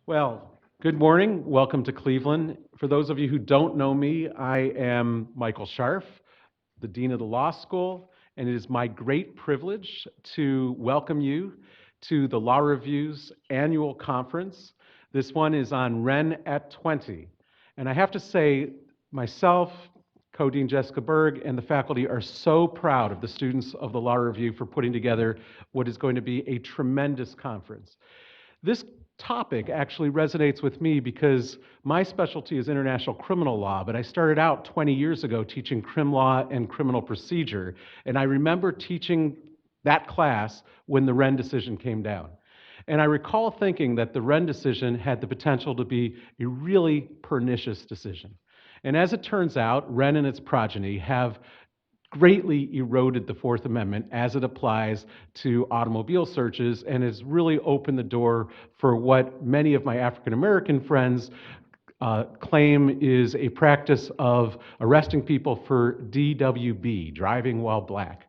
Well, good morning. Welcome to Cleveland. For those of you who don't know me, I am Michael Scharf, the Dean of the Law School, and it is my great privilege to welcome you to the Law Review's annual conference. This one is on Whren at 20. And I have to say, myself, Co-Dean Jessica Berg, and the faculty are so proud of the students of the Law Review for putting together what is going to be a tremendous conference. This topic actually resonates with me because my specialty is international criminal law, but I started out 20 years ago teaching crim law and criminal procedure, and I remember teaching that class when the Whren decision came down. And I recall thinking that the Whren decision had the potential to be a really pernicious decision. And as it turns out, Whren and its progeny have greatly eroded the Fourth Amendment as it applies to automobile searches and has really opened the door for what many of my African American friends claim is a practice of arresting people for DWB, driving while black.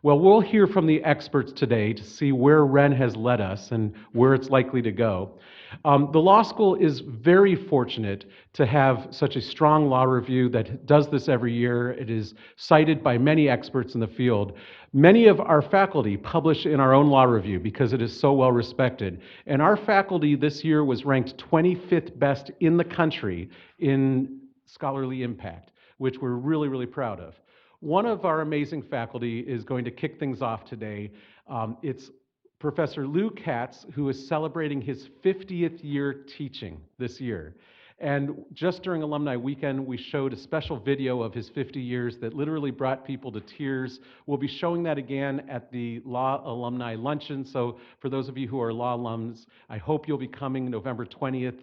Well, we'll hear from the experts today to see where Whren has led us and where it's likely to go. The law school is very fortunate to have such a strong law review that does this every year. It is cited by many experts in the field. Many of our faculty publish in our own law review because it is so well respected. And our faculty this year was ranked 25th best in the country in scholarly impact, which we're really, really proud of. One of our amazing faculty is going to kick things off today. It's Professor Lou Katz, who is celebrating his 50th year teaching this year. And just during Alumni Weekend, we showed a special video of his 50 years that literally brought people to tears. We'll be showing that again at the Law Alumni Luncheon. So for those of you who are law alums, I hope you'll be coming November 20th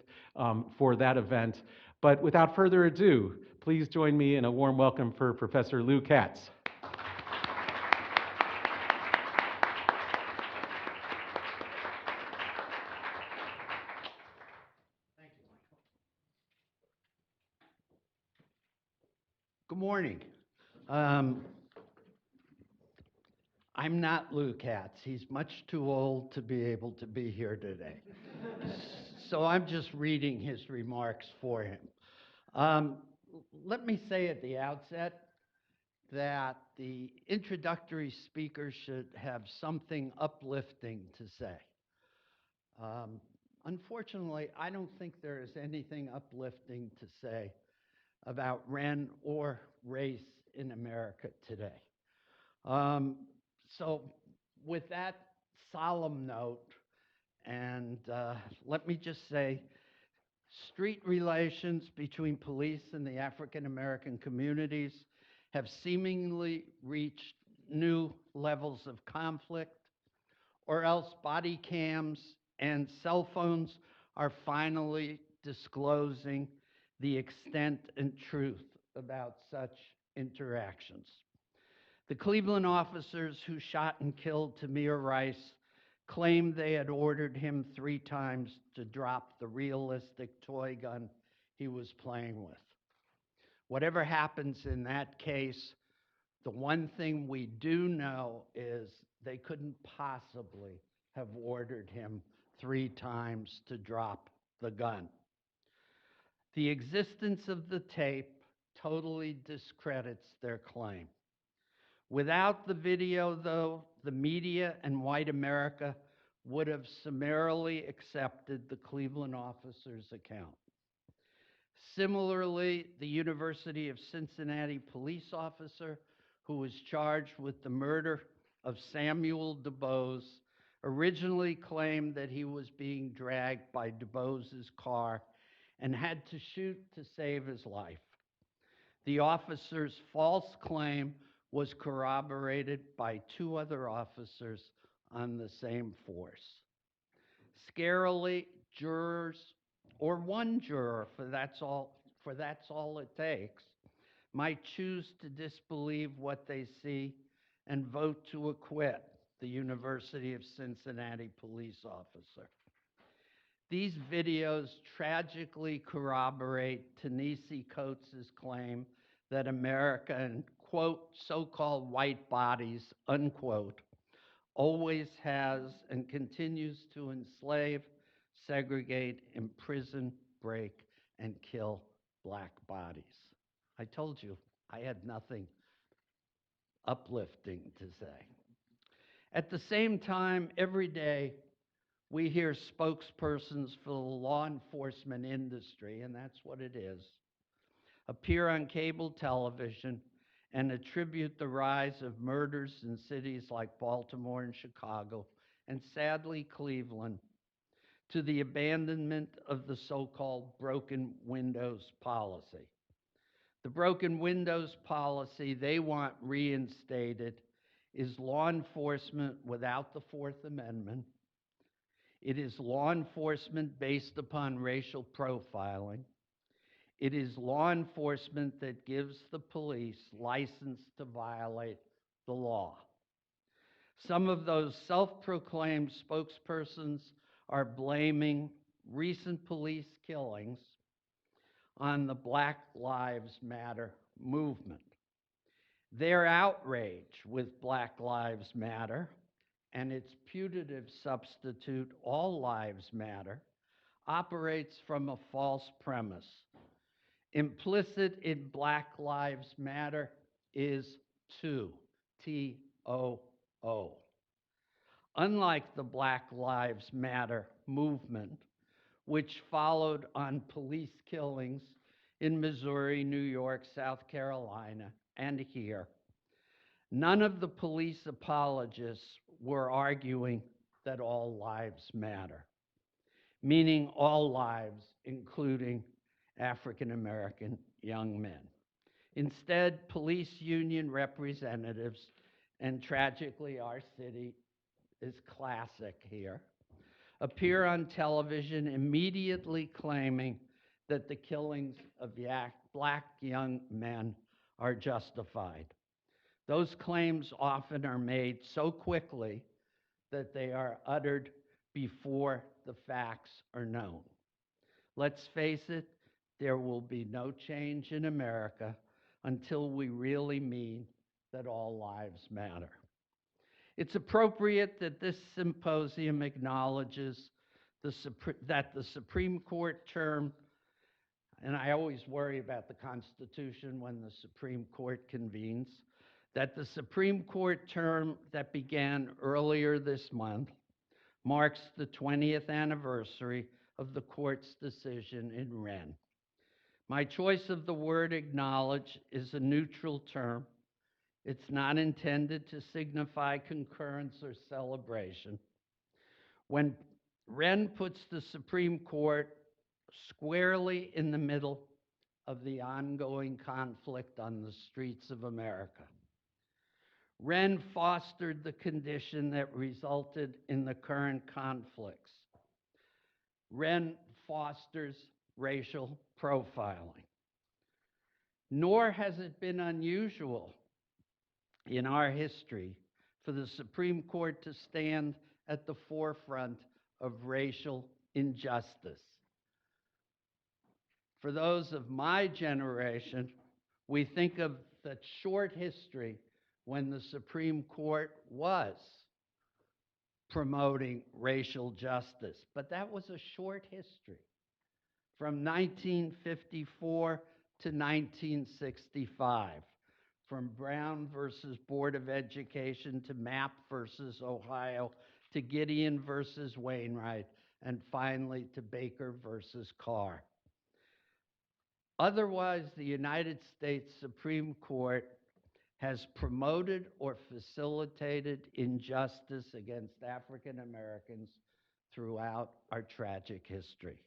for that event. But without further ado, please join me in a warm welcome for Professor Lou Katz. Good morning. I'm not Lou Katz. He's much too old to be able to be here today. So I'm just reading his remarks for him. Let me say at the outset that the introductory speaker should have something uplifting to say. Unfortunately, I don't think there is anything uplifting to say about Whren or race in America today. So with that solemn note, and let me just say, street relations between police and the African American communities have seemingly reached new levels of conflict, or else body cams and cell phones are finally disclosing the extent and truth about such interactions. The Cleveland officers who shot and killed Tamir Rice claimed they had ordered him 3 times to drop the realistic toy gun he was playing with. Whatever happens in that case, the one thing we do know is they couldn't possibly have ordered him 3 times to drop the gun. The existence of the tape totally discredits their claim. Without the video, though, the media and white America would have summarily accepted the Cleveland officer's account. Similarly, the University of Cincinnati police officer who was charged with the murder of Samuel DuBose originally claimed that he was being dragged by DuBose's car and had to shoot to save his life. The officer's false claim was corroborated by 2 other officers on the same force. Scarily, jurors, or 1 juror, for that's all it takes, might choose to disbelieve what they see and vote to acquit the University of Cincinnati police officer. These videos tragically corroborate Ta-Nehisi Coates' claim that America and, quote, so-called white bodies, unquote, always has and continues to enslave, segregate, imprison, break, and kill black bodies. I told you I had nothing uplifting to say. At the same time, every day we hear spokespersons for the law enforcement industry, and that's what it is, appear on cable television and attribute the rise of murders in cities like Baltimore and Chicago, and sadly Cleveland, to the abandonment of the so-called broken windows policy. The broken windows policy they want reinstated is law enforcement without the Fourth Amendment. It is law enforcement based upon racial profiling. It is law enforcement that gives the police license to violate the law. Some of those self-proclaimed spokespersons are blaming recent police killings on the Black Lives Matter movement. Their outrage with Black Lives Matter and its putative substitute, All Lives Matter, operates from a false premise. Implicit in Black Lives Matter is two, T-O-O. Unlike the Black Lives Matter movement, which followed on police killings in Missouri, New York, South Carolina, and here, none of the police apologists were arguing that all lives matter, meaning all lives, including African American young men. Instead, police union representatives, and tragically our city is classic here, appear on television immediately claiming that the killings of black young men are justified. Those claims often are made so quickly that they are uttered before the facts are known. Let's face it, there will be no change in America until we really mean that all lives matter. It's appropriate that this symposium acknowledges that the Supreme Court term, and I always worry about the Constitution when the Supreme Court convenes, that the Supreme Court term that began earlier this month marks the 20th anniversary of the court's decision in Whren. My choice of the word acknowledge is a neutral term. It's not intended to signify concurrence or celebration. When Whren puts the Supreme Court squarely in the middle of the ongoing conflict on the streets of America, Whren fostered the condition that resulted in the current conflicts. Whren fosters racial profiling. Nor has it been unusual in our history for the Supreme Court to stand at the forefront of racial injustice. For those of my generation, we think of the short history when the Supreme Court was promoting racial justice, but that was a short history from 1954 to 1965. From Brown versus Board of Education to Mapp versus Ohio to Gideon versus Wainwright, and finally to Baker versus Carr. Otherwise, the United States Supreme Court has promoted or facilitated injustice against African Americans throughout our tragic history.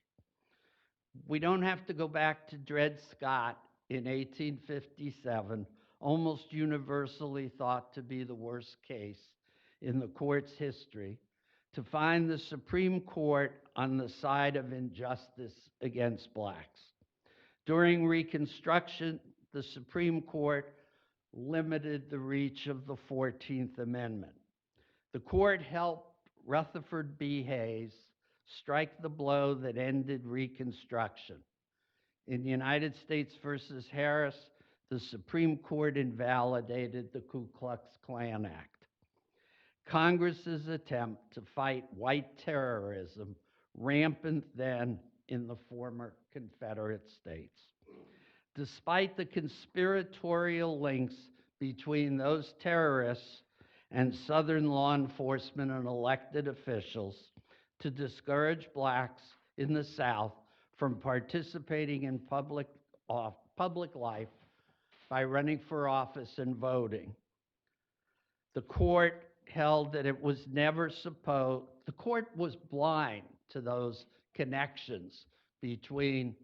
We don't have to go back to Dred Scott in 1857, almost universally thought to be the worst case in the court's history, to find the Supreme Court on the side of injustice against blacks. During Reconstruction, the Supreme Court limited the reach of the 14th Amendment. The court helped Rutherford B. Hayes strike the blow that ended Reconstruction. In United States versus Harris, the Supreme Court invalidated the Ku Klux Klan Act. Congress's attempt to fight white terrorism rampant then in the former Confederate States. Despite the conspiratorial links between those terrorists and Southern law enforcement and elected officials to discourage blacks in the South from participating in public life by running for office and voting, the court held that it was never supposed, the court was blind to those connections between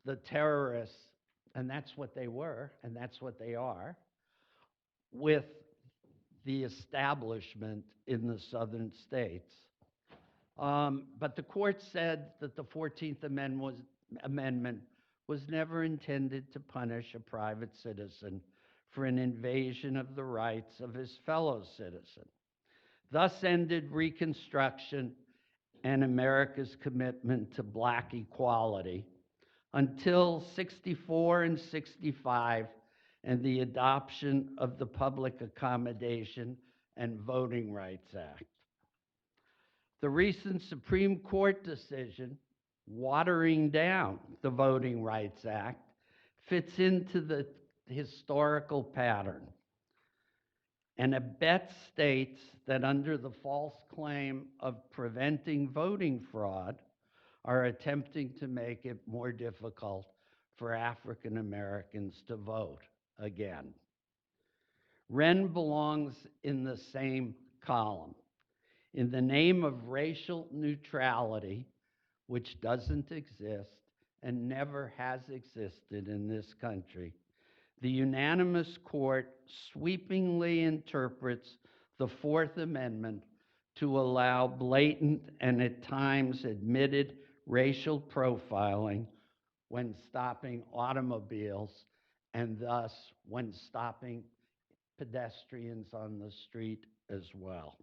the terrorists, and that's what they were, and that's what they are, with the establishment in the southern states. But the court said that the 14th Amendment was never intended to punish a private citizen for an invasion of the rights of his fellow citizen. Thus ended Reconstruction and America's commitment to black equality until 64 and 65 and the adoption of the Public Accommodation and Voting Rights Act. The recent Supreme Court decision watering down the Voting Rights Act fits into the historical pattern and abets states that under the false claim of preventing voting fraud are attempting to make it more difficult for African Americans to vote again. Whren belongs in the same column. In the name of racial neutrality, which doesn't exist and never has existed in this country, the unanimous court sweepingly interprets the Fourth Amendment to allow blatant and at times admitted racial profiling when stopping automobiles and thus when stopping pedestrians on the street as well.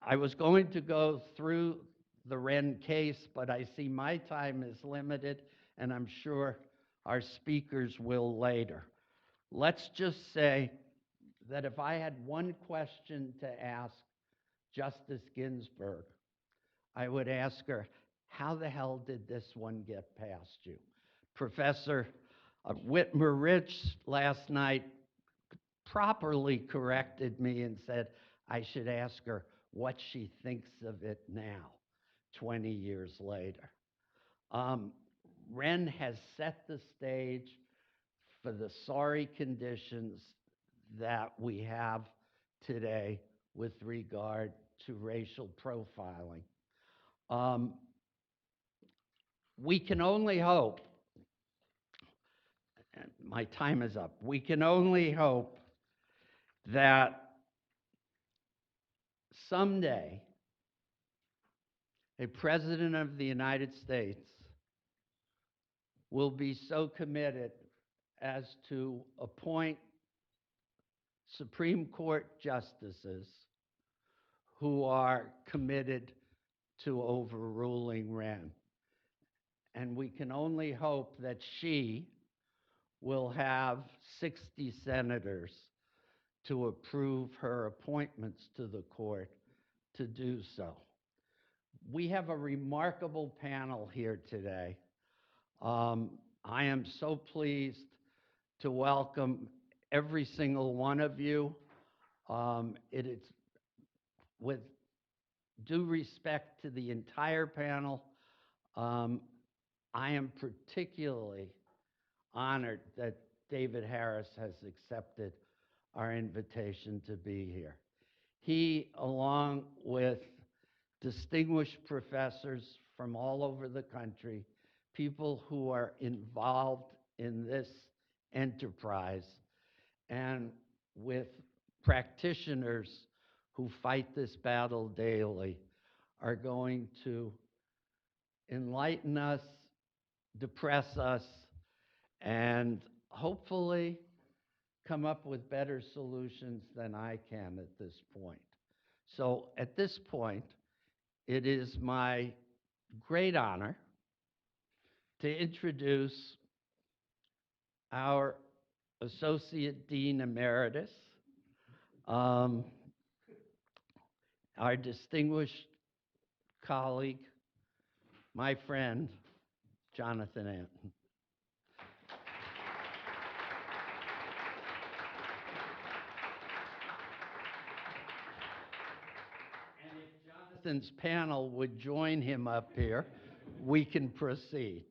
I was going to go through the Whren case, but I see my time is limited, and I'm sure our speakers will later. Let's just say that if I had one question to ask Justice Ginsburg, I would ask her, how the hell did this one get past you? Professor Whitmer-Rich last night properly corrected me and said I should ask her what she thinks of it now, 20 years later. Whren has set the stage for the sorry conditions that we have today with regard to racial profiling. We can only hope, and my time is up, we can only hope that someday a president of the United States will be so committed as to appoint Supreme Court justices who are committed to overruling Whren. And we can only hope that she will have 60 senators to approve her appointments to the court to do so. We have a remarkable panel here today. I am so pleased to welcome every single one of you. It is with due respect to the entire panel, I am particularly honored that David Harris has accepted our invitation to be here. He, along with distinguished professors from all over the country, people who are involved in this enterprise, and with practitioners who fight this battle daily, are going to enlighten us, depress us, and hopefully come up with better solutions than I can at this point. So at this point, it is my great honor to introduce our Associate Dean Emeritus, our distinguished colleague, my friend, Jonathan Anton. And if Jonathan's panel would join him up here, we can proceed.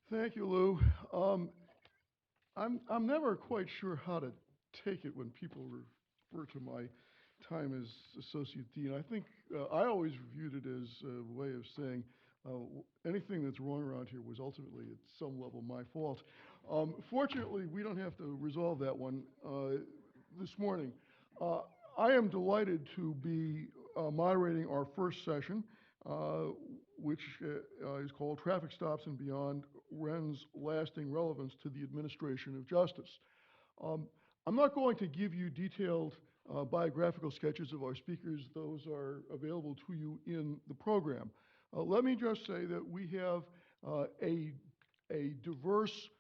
Thank you, Lou. I'm never quite sure how to take it when people refer to my time as associate dean. I think I always viewed it as a way of saying anything that's wrong around here was ultimately at some level my fault. Fortunately, we don't have to resolve that one this morning. I am delighted to be moderating our first session, which is called Traffic Stops and Beyond, Wren's Lasting Relevance to the Administration of Justice. I'm not going to give you detailed biographical sketches of our speakers. Those are available to you in the program. Let me just say that we have a diverse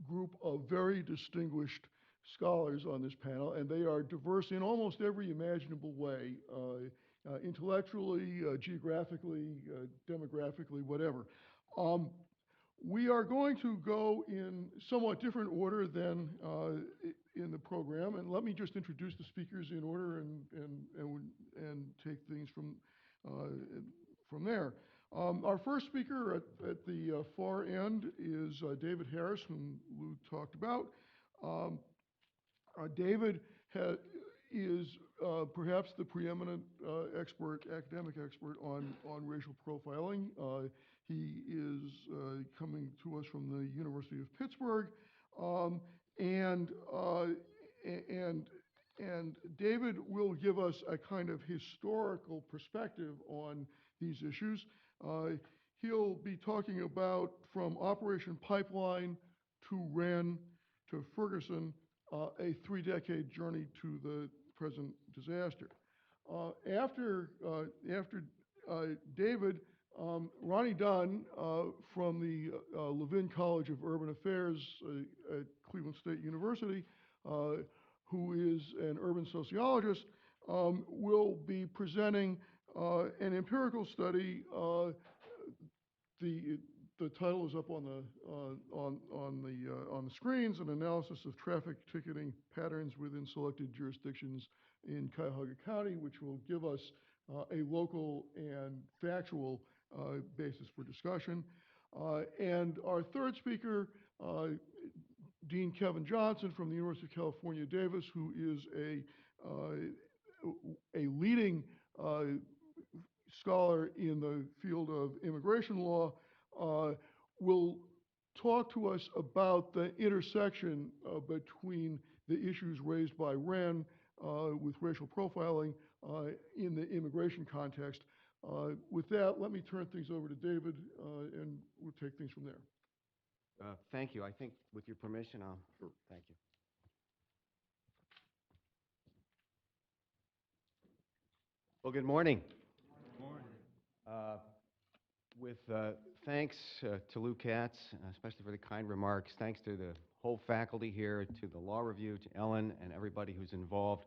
group of very distinguished scholars on this panel, and they are diverse in almost every imaginable way, intellectually, geographically, demographically, whatever. We are going to go in somewhat different order than in the program, and let me just introduce the speakers in order and take things from there. Our first speaker at the far end is David Harris, whom Lou talked about. David is perhaps the preeminent academic expert on racial profiling. He is coming to us from the University of Pittsburgh, and David will give us a kind of historical perspective on these issues. He'll be talking about from Operation Pipeline to Whren to Ferguson, a 3-decade journey to the present disaster. After David, Ronnie Dunn from the Levin College of Urban Affairs at Cleveland State University, who is an urban sociologist, will be presenting an empirical study. The title is up on the screens: an analysis of traffic ticketing patterns within selected jurisdictions in Cuyahoga County, which will give us a local and factual basis for discussion. And our third speaker, Dean Kevin Johnson from the University of California, Davis, who is a leading scholar in the field of immigration law, will talk to us about the intersection between the issues raised by Whren with racial profiling in the immigration context. With that, let me turn things over to David, and we'll take things from there. Thank you. I think with your permission, thank you. Well, good morning. Good morning. With thanks to Lou Katz, especially for the kind remarks, thanks to the whole faculty here, to the Law Review, to Ellen, and everybody who's involved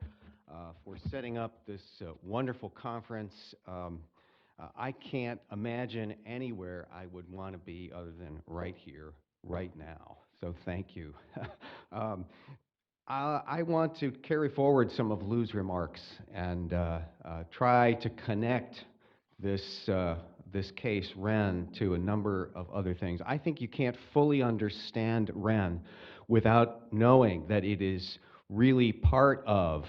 for setting up this wonderful conference. I can't imagine anywhere I would want to be other than right here, right now. So thank you. I want to carry forward some of Lou's remarks and try to connect this case, Whren, to a number of other things. I think you can't fully understand Whren without knowing that it is really part of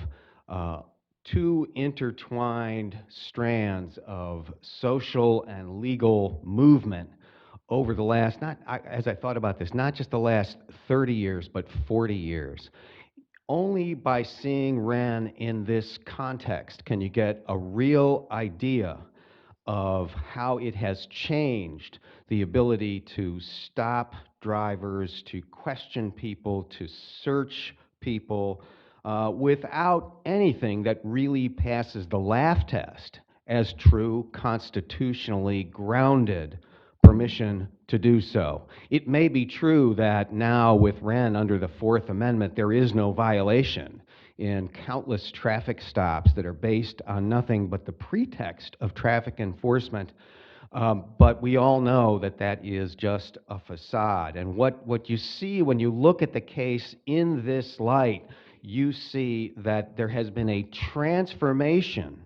two intertwined strands of social and legal movement over the last, as I thought about this, not just the last 30 years, but 40 years. Only by seeing Whren in this context can you get a real idea of how it has changed the ability to stop drivers, to question people, to search people, without anything that really passes the laugh test as true, constitutionally grounded permission to do so. It may be true that now with Whren under the Fourth Amendment, there is no violation in countless traffic stops that are based on nothing but the pretext of traffic enforcement. But we all know that that is just a facade. And what you see when you look at the case in this light, you see that there has been a transformation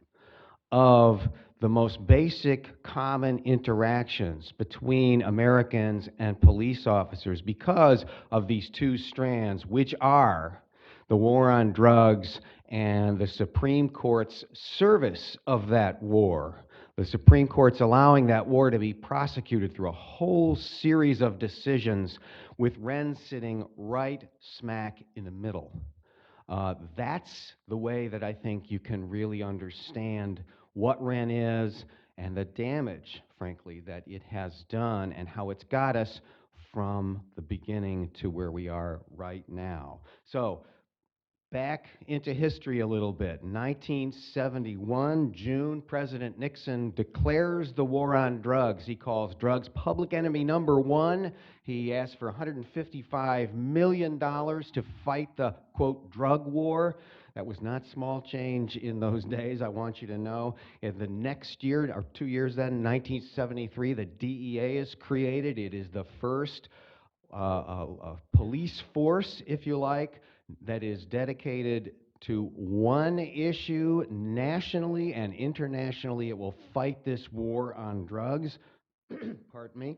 of the most basic common interactions between Americans and police officers because of these two strands, which are the war on drugs and the Supreme Court's service of that war. The Supreme Court's allowing that war to be prosecuted through a whole series of decisions, with Whren sitting right smack in the middle. That's the way that I think you can really understand what Whren is and the damage, frankly, that it has done and how it's got us from the beginning to where we are right now. So, back into history a little bit. 1971, June, President Nixon declares the war on drugs. He calls drugs public enemy number one. He asks for $155 million to fight the, quote, drug war. That was not small change in those days, I want you to know. In the next year, or 2 years then, 1973, the DEA is created. It is the first police force, if you like, that is dedicated to one issue nationally and internationally. It will fight this war on drugs. Pardon me.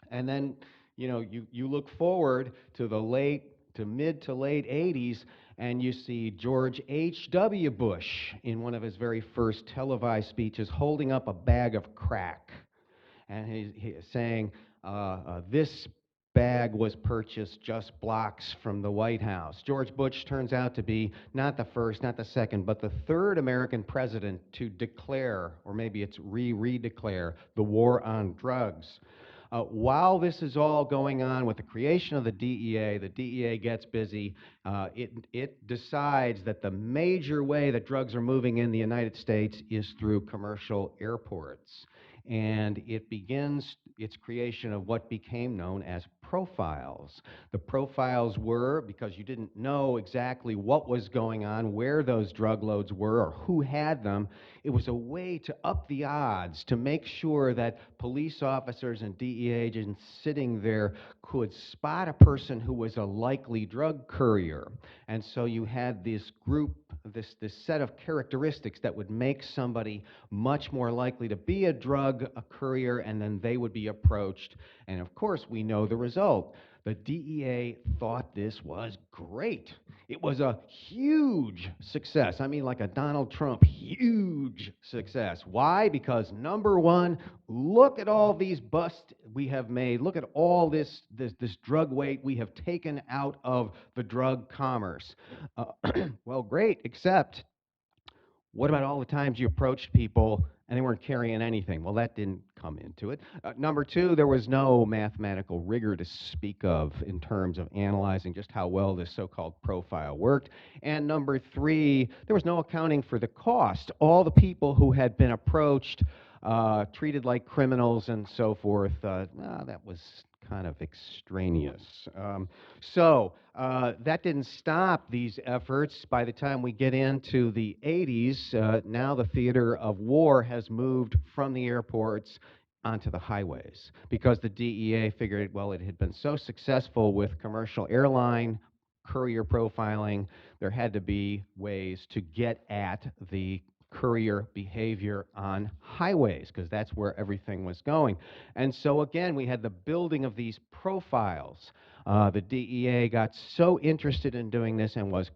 And then, you know, you look forward to the mid to late 80s, and you see George H.W. Bush in one of his very first televised speeches holding up a bag of crack. And he's saying, this bag was purchased just blocks from the White House. George Bush turns out to be not the first, not the second, but the third American president to declare, or maybe it's redeclare, the war on drugs. While this is all going on with the creation of the DEA gets busy. It decides that the major way that drugs are moving in the United States is through commercial airports. And it begins its creation of what became known as profiles. The profiles were, because you didn't know exactly what was going on, where those drug loads were, or who had them, it was a way to up the odds, to make sure that police officers and DEA agents sitting there could spot a person who was a likely drug courier. And so you had this group, this set of characteristics that would make somebody much more likely to be a courier, and then they would be approached. And of course, we know the result. The DEA thought this was great. It was a huge success. I mean, like a Donald Trump, huge success. Why? Because number one, look at all these busts we have made. Look at all this drug weight we have taken out of the drug commerce. Well, great, except what about all the times you approached people and they weren't carrying anything? Well, that didn't come into it. Number two, there was no mathematical rigor to speak of in terms of analyzing just how well this so-called profile worked. And number three, there was no accounting for the cost. All the people who had been approached, treated like criminals and so forth, that was kind of extraneous. So that didn't stop these efforts. By the time we get into the 80s, now the theater of war has moved from the airports onto the highways, because the DEA figured, well, it had been so successful with commercial airline courier profiling, there had to be ways to get at the courier behavior on highways, because that's where everything was going. And so again, we had the building of these profiles. The DEA got so interested in doing this and was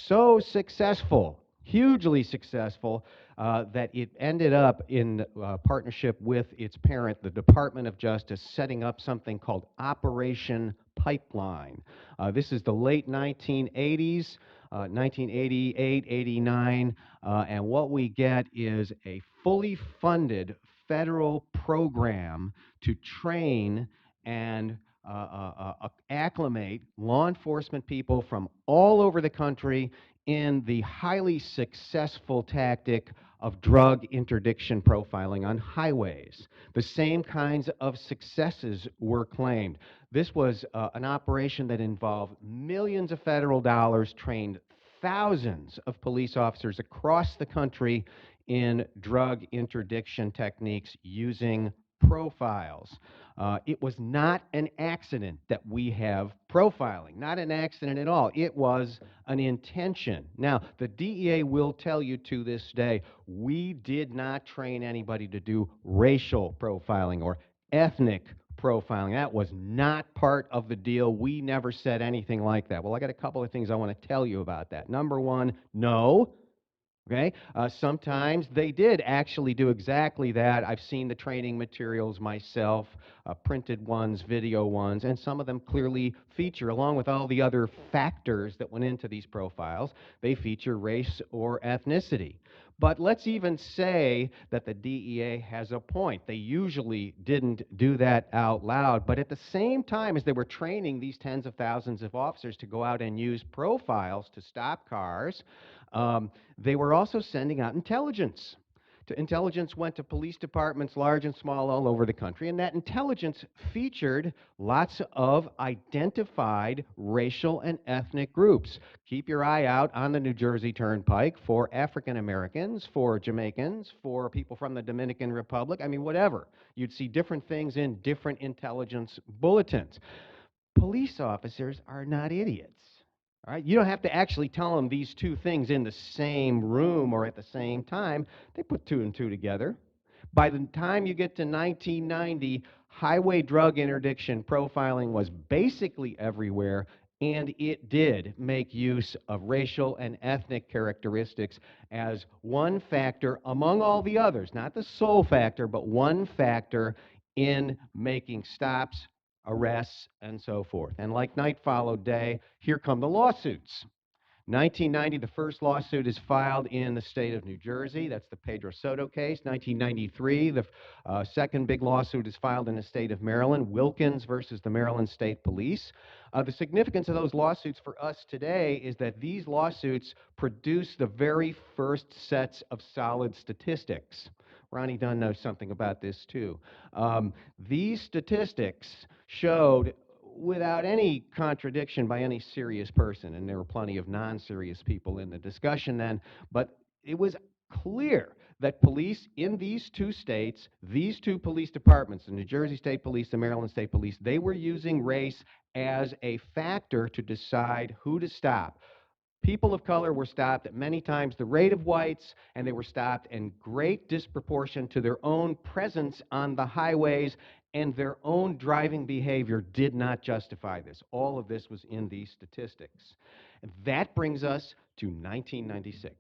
so successful, hugely successful, that it ended up in partnership with its parent, the Department of Justice, setting up something called Operation Pipeline. This is the late 1980s. 1988, 89, and what we get is a fully funded federal program to train and acclimate law enforcement people from all over the country in the highly successful tactic of drug interdiction profiling on highways. The same kinds of successes were claimed. This was an operation that involved millions of federal dollars, trained thousands of police officers across the country in drug interdiction techniques using profiles. It was not an accident that we have profiling, not an accident at all. It was an intention. Now, the DEA will tell you to this day, we did not train anybody to do racial profiling or ethnic profiling. That was not part of the deal. We never said anything like that. Well, I got a couple of things I want to tell you about that. Number one, no. Okay? Sometimes they did actually do exactly that. I've seen the training materials myself, printed ones, video ones, and some of them clearly feature, along with all the other factors that went into these profiles, they feature race or ethnicity. But let's even say that the DEA has a point. They usually didn't do that out loud, but at the same time as they were training these tens of thousands of officers to go out and use profiles to stop cars, they were also sending out intelligence. Intelligence went to police departments, large and small, all over the country, and that intelligence featured lots of identified racial and ethnic groups. Keep your eye out on the New Jersey Turnpike for African Americans, for Jamaicans, for people from the Dominican Republic, I mean, whatever. You'd see different things in different intelligence bulletins. Police officers are not idiots. All right? You don't have to actually tell them these two things in the same room or at the same time. They put two and two together. By the time you get to 1990, highway drug interdiction profiling was basically everywhere, and it did make use of racial and ethnic characteristics as one factor among all the others, not the sole factor, but one factor in making stops, arrests, and so forth. And like night followed day, here come the lawsuits. 1990, the first lawsuit is filed in the state of New Jersey. That's the Pedro Soto case. 1993, the second big lawsuit is filed in the state of Maryland, Wilkins versus the Maryland State Police. The significance of those lawsuits for us today is that these lawsuits produce the very first sets of solid statistics. Ronnie Dunn knows something about this too. These statistics showed, without any contradiction by any serious person, and there were plenty of non-serious people in the discussion then, but it was clear that police in these two states, these two police departments, the New Jersey State Police, the Maryland State Police, they were using race as a factor to decide who to stop. People of color were stopped at many times the rate of whites, and they were stopped in great disproportion to their own presence on the highways, and their own driving behavior did not justify this. All of this was in these statistics. And that brings us to 1996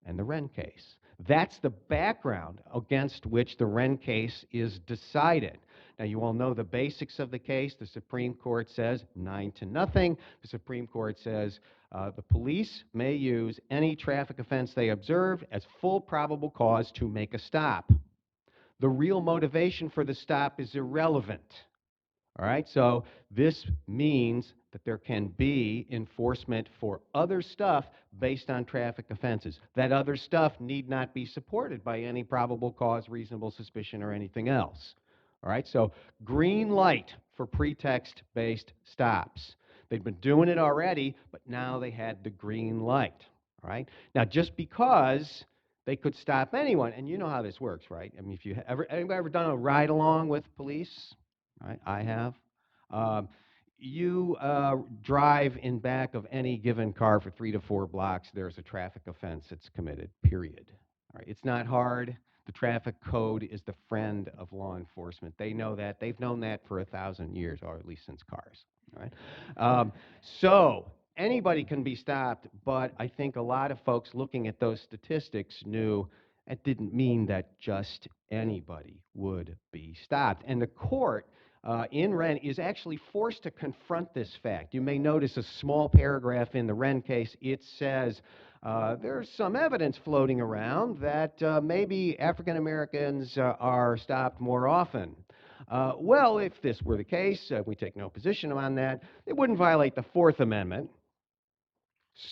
and the Whren case. That's the background against which the Whren case is decided. Now, you all know the basics of the case. The Supreme Court says 9-0. The Supreme Court says the police may use any traffic offense they observe as full probable cause to make a stop. The real motivation for the stop is irrelevant. All right, so this means that there can be enforcement for other stuff based on traffic offenses. That other stuff need not be supported by any probable cause, reasonable suspicion, or anything else. All right, so green light for pretext-based stops. They'd been doing it already, but now they had the green light. All right, now just because they could stop anyone, and you know how this works, right? I mean, if you anybody ever done a ride-along with police? Right, I have. You drive in back of any given car for 3 to 4 blocks, there's a traffic offense that's committed, period. All right, it's not hard. The traffic code is the friend of law enforcement. They know that. They've known that for 1,000 years, or at least since cars. All right? So anybody can be stopped, but I think a lot of folks looking at those statistics knew it didn't mean that just anybody would be stopped. And the court in Whren is actually forced to confront this fact. You may notice a small paragraph in the Whren case. It says there's some evidence floating around that maybe African Americans are stopped more often. Well, if this were the case, we take no position on that, it wouldn't violate the Fourth Amendment.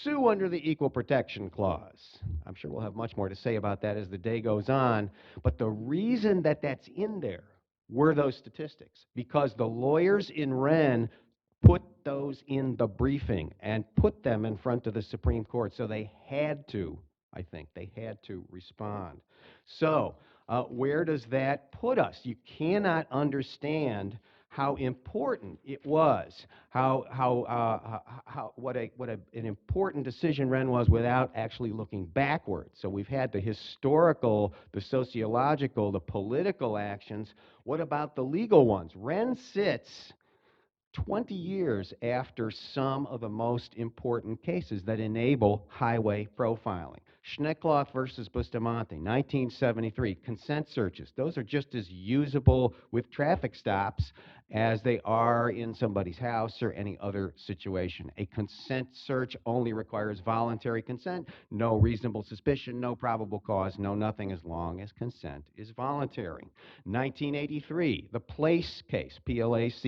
Sue under the Equal Protection Clause. I'm sure we'll have much more to say about that as the day goes on, but the reason that that's in there were those statistics, because the lawyers in Whren put those in the briefing and put them in front of the Supreme Court, so they had to, I think, they had to respond. So, where does that put us? You cannot understand how important it was, what an important decision Whren was without actually looking backwards. So we've had the historical, the sociological, the political actions. What about the legal ones? Whren sits 20 years after some of the most important cases that enable highway profiling. Schneckloth versus Bustamante, 1973, consent searches. Those are just as usable with traffic stops as they are in somebody's house or any other situation. A consent search only requires voluntary consent, no reasonable suspicion, no probable cause, no nothing, as long as consent is voluntary. 1983, the Place case, Place,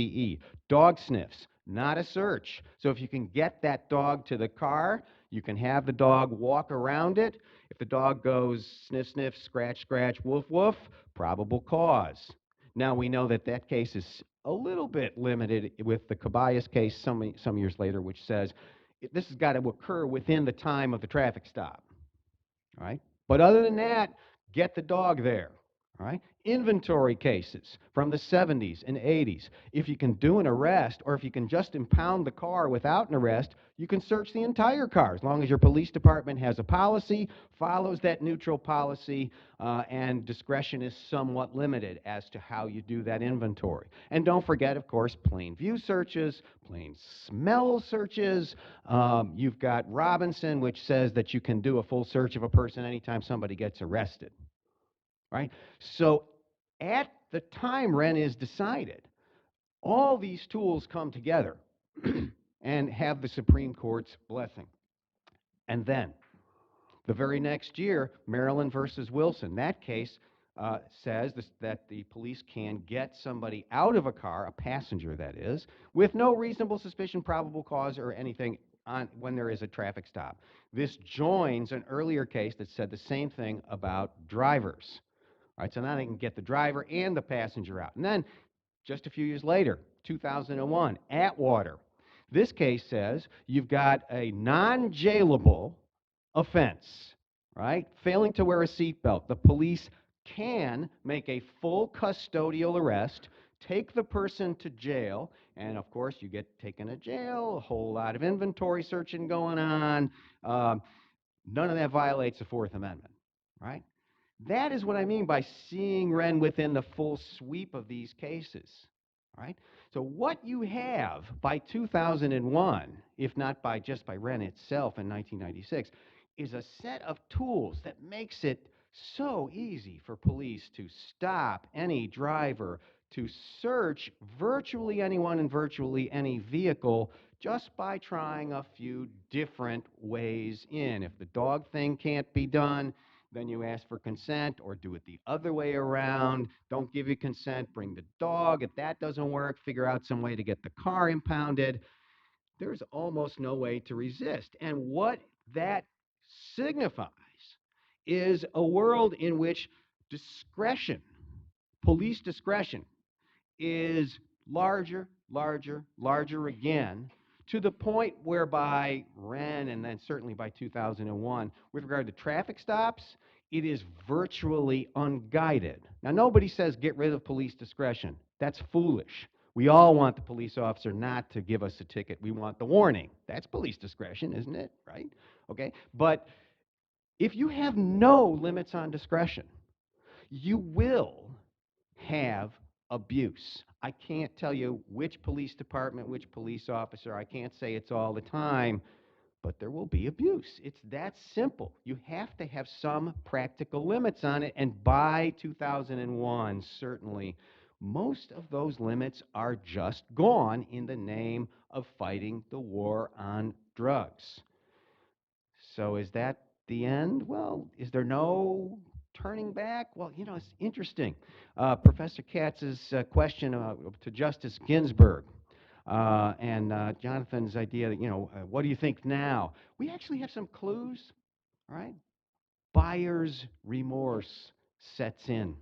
dog sniffs, not a search. So if you can get that dog to the car, you can have the dog walk around it. If the dog goes sniff, sniff, scratch, scratch, woof, woof, probable cause. Now we know that that case is a little bit limited with the Caballas case some years later, which says this has got to occur within the time of the traffic stop. All right? But other than that, get the dog there. All right? Inventory cases from the 70s and 80s. If you can do an arrest, or if you can just impound the car without an arrest, you can search the entire car, as long as your police department has a policy, follows that neutral policy, and discretion is somewhat limited as to how you do that inventory. And don't forget, of course, plain view searches, plain smell searches. You've got Robinson, which says that you can do a full search of a person anytime somebody gets arrested. Right? So at the time Whren is decided, all these tools come together and have the Supreme Court's blessing. And then, the very next year, Maryland versus Wilson. That case says that the police can get somebody out of a car, a passenger that is, with no reasonable suspicion, probable cause, or anything when there is a traffic stop. This joins an earlier case that said the same thing about drivers. All right, so now they can get the driver and the passenger out. And then, just a few years later, 2001, Atwater. This case says you've got a non-jailable offense, right? Failing to wear a seatbelt. The police can make a full custodial arrest, take the person to jail, and of course you get taken to jail, a whole lot of inventory searching going on. None of that violates the Fourth Amendment, right? That is what I mean by seeing Whren within the full sweep of these cases. Right? So what you have by 2001, if not just by Whren itself in 1996, is a set of tools that makes it so easy for police to stop any driver, to search virtually anyone in virtually any vehicle just by trying a few different ways in. If the dog thing can't be done, then you ask for consent, or do it the other way around. Don't give you consent, bring the dog. If that doesn't work, figure out some way to get the car impounded. There's almost no way to resist. And what that signifies is a world in which discretion, police discretion, is larger, larger, larger again, to the point whereby Whren, and then certainly by 2001, with regard to traffic stops, it is virtually unguided. Now, nobody says get rid of police discretion. That's foolish. We all want the police officer not to give us a ticket. We want the warning. That's police discretion, isn't it? Right? Okay? But if you have no limits on discretion, you will have abuse. I can't tell you which police department, which police officer. I can't say it's all the time, but there will be abuse. It's that simple. You have to have some practical limits on it, and by 2001, certainly, most of those limits are just gone in the name of fighting the war on drugs. So is that the end? Well, is there no turning back? Well, you know, it's interesting. Professor Katz's question to Justice Ginsburg and Jonathan's idea that, you know, what do you think now? We actually have some clues, all right? Buyer's remorse sets in.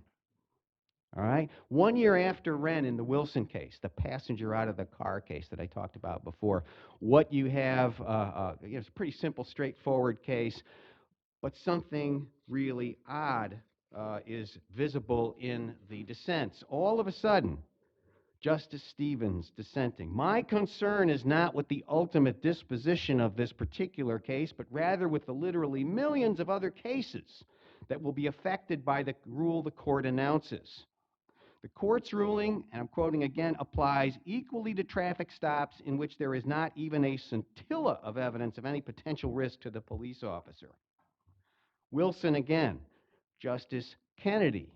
All right? 1 year after Whren in the Wilson case, the passenger out of the car case that I talked about before, what you have, you know, it's a pretty simple, straightforward case, but something really odd is visible in the dissents. All of a sudden, Justice Stevens dissenting. My concern is not with the ultimate disposition of this particular case, but rather with the literally millions of other cases that will be affected by the rule the court announces. The court's ruling, and I'm quoting again, applies equally to traffic stops in which there is not even a scintilla of evidence of any potential risk to the police officer. Wilson again, Justice Kennedy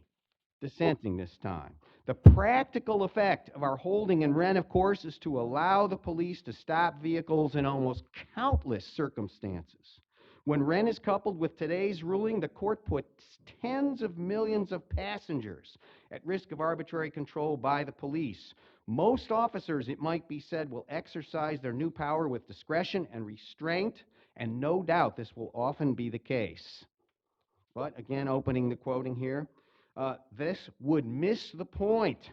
dissenting this time. The practical effect of our holding in Whren, of course, is to allow the police to stop vehicles in almost countless circumstances. When Whren is coupled with today's ruling, the court puts tens of millions of passengers at risk of arbitrary control by the police. Most officers, it might be said, will exercise their new power with discretion and restraint, and no doubt this will often be the case. But again, opening the quoting here, this would miss the point.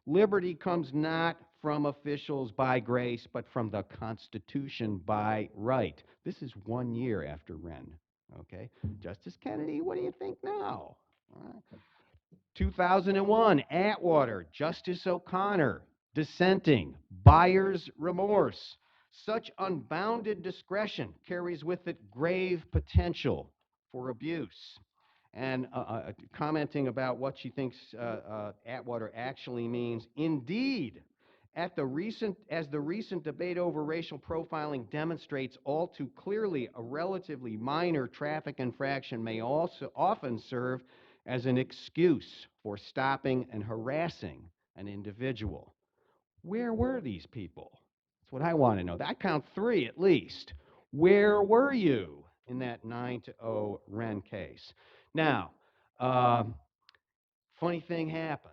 Liberty comes not from officials by grace, but from the Constitution by right. This is 1 year after Whren. Okay, Justice Kennedy, what do you think now? All right. 2001, Atwater, Justice O'Connor, dissenting, buyer's remorse. Such unbounded discretion carries with it grave potential for abuse. And commenting about what she thinks Atwater actually means. Indeed, as the recent debate over racial profiling demonstrates all too clearly, a relatively minor traffic infraction may also often serve as an excuse for stopping and harassing an individual. Where were these people? That's what I want to know. I count 3 at least. Where were you in that 9-0 Whren case? Now, funny thing happens.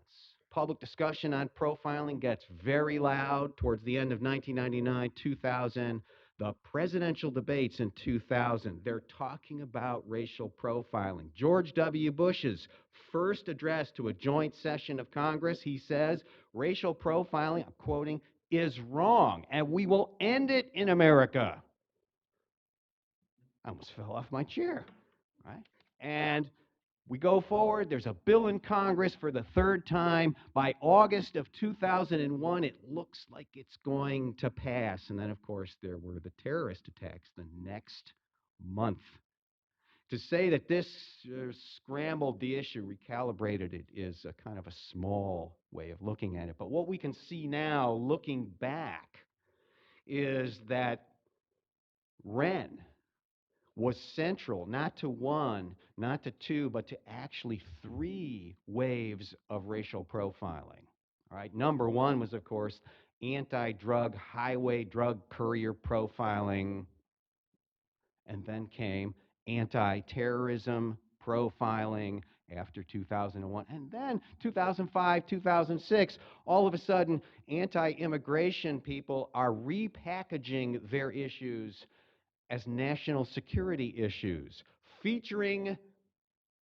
Public discussion on profiling gets very loud towards the end of 1999, 2000. The presidential debates in 2000, they're talking about racial profiling. George W. Bush's first address to a joint session of Congress, he says, racial profiling, I'm quoting, is wrong, and we will end it in America. I almost fell off my chair, right? And we go forward. There's a bill in Congress for the 3rd time. By August of 2001, it looks like it's going to pass. And then, of course, there were the terrorist attacks the next month. To say that this scrambled the issue, recalibrated it, is a kind of a small way of looking at it. But what we can see now, looking back, is that Whren was central, not to 1, not to 2, but to actually 3 waves of racial profiling. All right, number 1 was, of course, anti-drug, highway drug courier profiling, and then came anti-terrorism profiling after 2001, and then 2005, 2006, all of a sudden, anti-immigration people are repackaging their issues as national security issues, featuring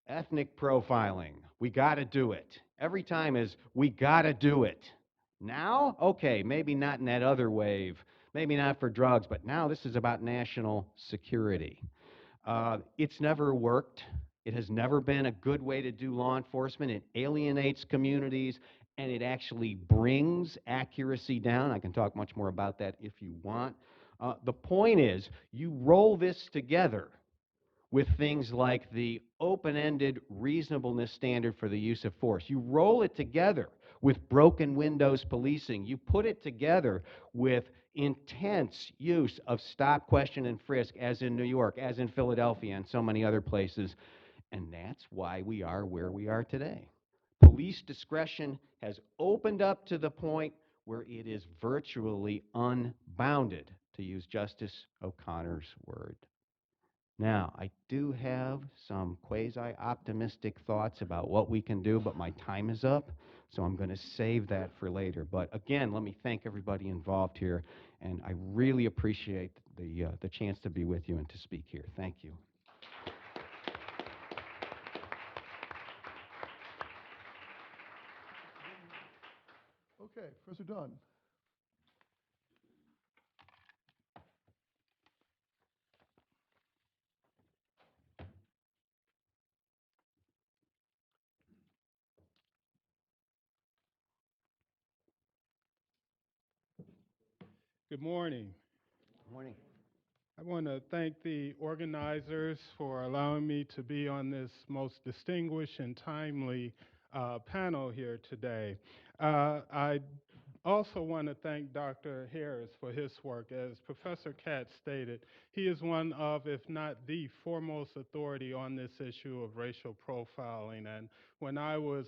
ethnic profiling. We got to do it. Every time is, we got to do it. Now, okay, maybe not in that other wave, maybe not for drugs, but now this is about national security. It's never worked. It has never been a good way to do law enforcement. It alienates communities, and it actually brings accuracy down. I can talk much more about that if you want. The point is, you roll this together with things like the open-ended reasonableness standard for the use of force. You roll it together with broken windows policing. You put it together with intense use of stop, question, and frisk, as in New York, as in Philadelphia, and so many other places. And that's why we are where we are today. Police discretion has opened up to the point where it is virtually unbounded, to use Justice O'Connor's word. Now, I do have some quasi-optimistic thoughts about what we can do, but my time is up, so I'm going to save that for later. But again, let me thank everybody involved here, and I really appreciate the chance to be with you and to speak here. Thank you. Okay, Professor Dunn. Good morning. Good morning. I want to thank the organizers for allowing me to be on this most distinguished and timely panel here today. I also want to thank Dr. Harris for his work. As Professor Katz stated, he is one of, if not the foremost authority on this issue of racial profiling. And when I was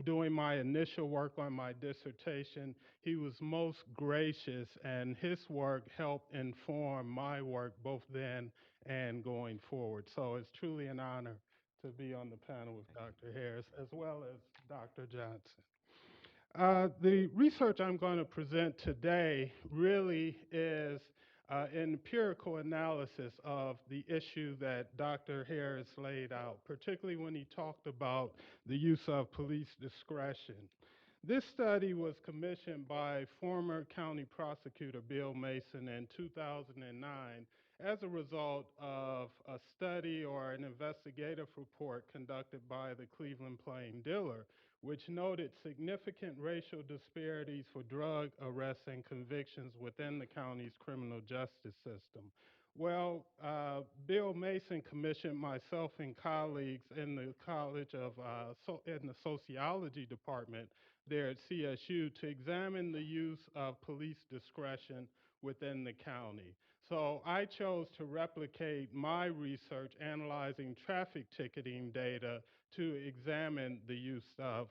doing my initial work on my dissertation, he was most gracious, and his work helped inform my work both then and going forward. So it's truly an honor to be on the panel with Dr. Harris as well as Dr. Johnson. The research I'm going to present today really is an empirical analysis of the issue that Dr. Harris laid out, particularly when he talked about the use of police discretion. This study was commissioned by former county prosecutor Bill Mason in 2009 as a result of a study or an investigative report conducted by the Cleveland Plain Dealer, which noted significant racial disparities for drug arrests and convictions within the county's criminal justice system. Well, Bill Mason commissioned myself and colleagues in the College of in the sociology department there at CSU to examine the use of police discretion within the county. So I chose to replicate my research analyzing traffic ticketing data to examine the use of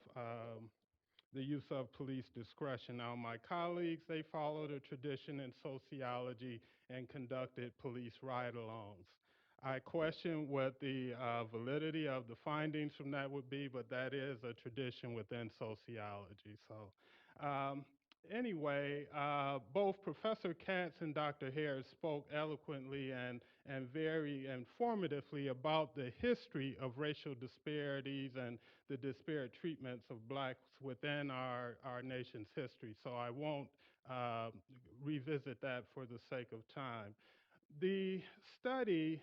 police discretion. Now, my colleagues, they followed a tradition in sociology and conducted police ride-alongs. I question what the validity of the findings from that would be, but that is a tradition within sociology. So anyway, both Professor Katz and Dr. Harris spoke eloquently and very informatively about the history of racial disparities and the disparate treatments of blacks within our nation's history. So I won't revisit that for the sake of time. The study,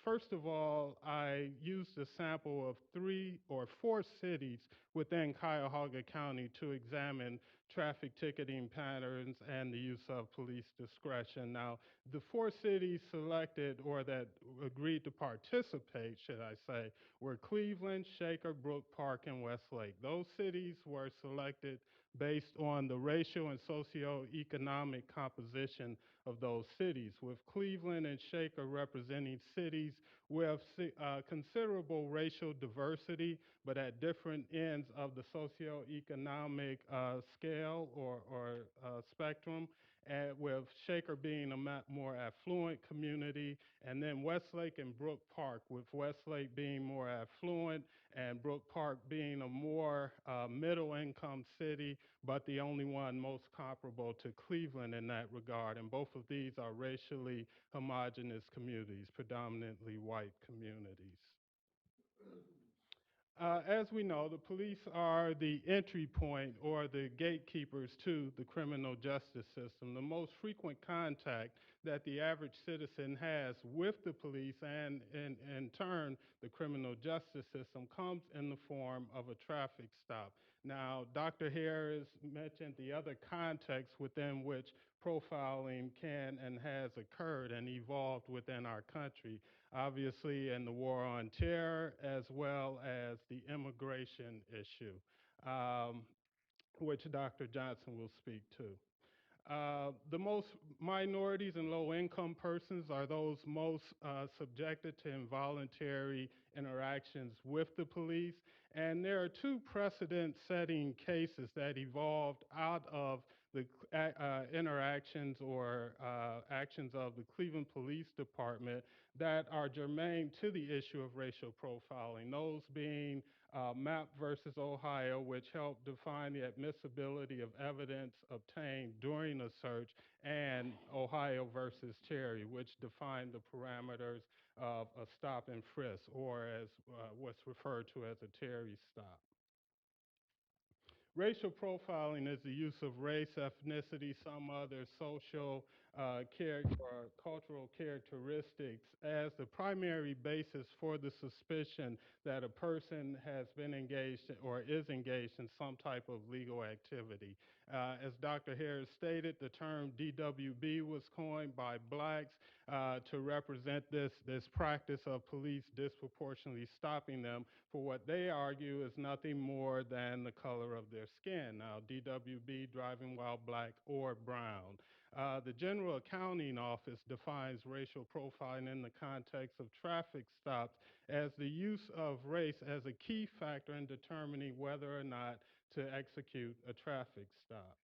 first of all, I used a sample of 3 or 4 cities within Cuyahoga County to examine traffic ticketing patterns and the use of police discretion. Now, the 4 cities selected or that agreed to participate, should I say, were Cleveland, Shaker, Brook Park, and Westlake. Those cities were selected based on the racial and socioeconomic composition of those cities, with Cleveland and Shaker representing cities with considerable racial diversity, but at different ends of the socioeconomic scale or spectrum, and with Shaker being a more affluent community, and then Westlake and Brook Park, with Westlake being more affluent and Brook Park being a more middle-income city, but the only one most comparable to Cleveland in that regard. And both of these are racially homogeneous communities, predominantly white communities. As we know, the police are the entry point or the gatekeepers to the criminal justice system. The most frequent contact that the average citizen has with the police and in turn the criminal justice system comes in the form of a traffic stop. Now, Dr. Harris mentioned the other contexts within which profiling can and has occurred and evolved within our country. Obviously in the war on terror as well as the immigration issue, which Dr. Johnson will speak to. The most minorities and low-income persons are those most subjected to involuntary interactions with the police. And there are 2 precedent-setting cases that evolved out of interactions or actions of the Cleveland Police Department that are germane to the issue of racial profiling, those being Mapp versus Ohio, which helped define the admissibility of evidence obtained during a search, and Ohio versus Cherry, which defined the parameters of a stop and frisk, or as what's referred to as a Terry stop. Racial profiling is the use of race, ethnicity, some other social or cultural characteristics as the primary basis for the suspicion that a person has been engaged or is engaged in some type of legal activity. As Dr. Harris stated, the term DWB was coined by blacks to represent this practice of police disproportionately stopping them for what they argue is nothing more than the color of their skin. Now, DWB, driving while black or brown. The General Accounting Office defines racial profiling in the context of traffic stops as the use of race as a key factor in determining whether or not to execute a traffic stop.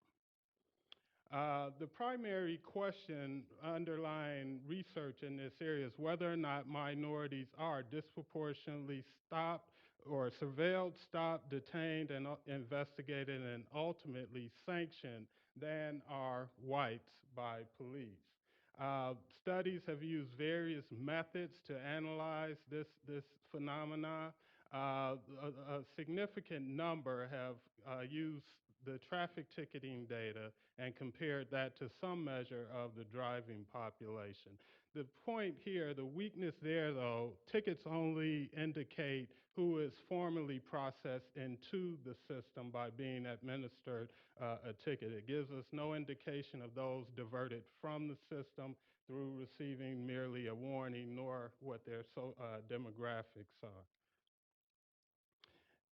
The primary question underlying research in this area is whether or not minorities are disproportionately stopped or surveilled, stopped, detained, and investigated, and ultimately sanctioned than are whites by police. Studies have used various methods to analyze this phenomena. A significant number have used the traffic ticketing data and compared that to some measure of the driving population. The point here, the weakness there though, tickets only indicate who is formally processed into the system by being administered a ticket. It gives us no indication of those diverted from the system through receiving merely a warning, nor what their demographics are.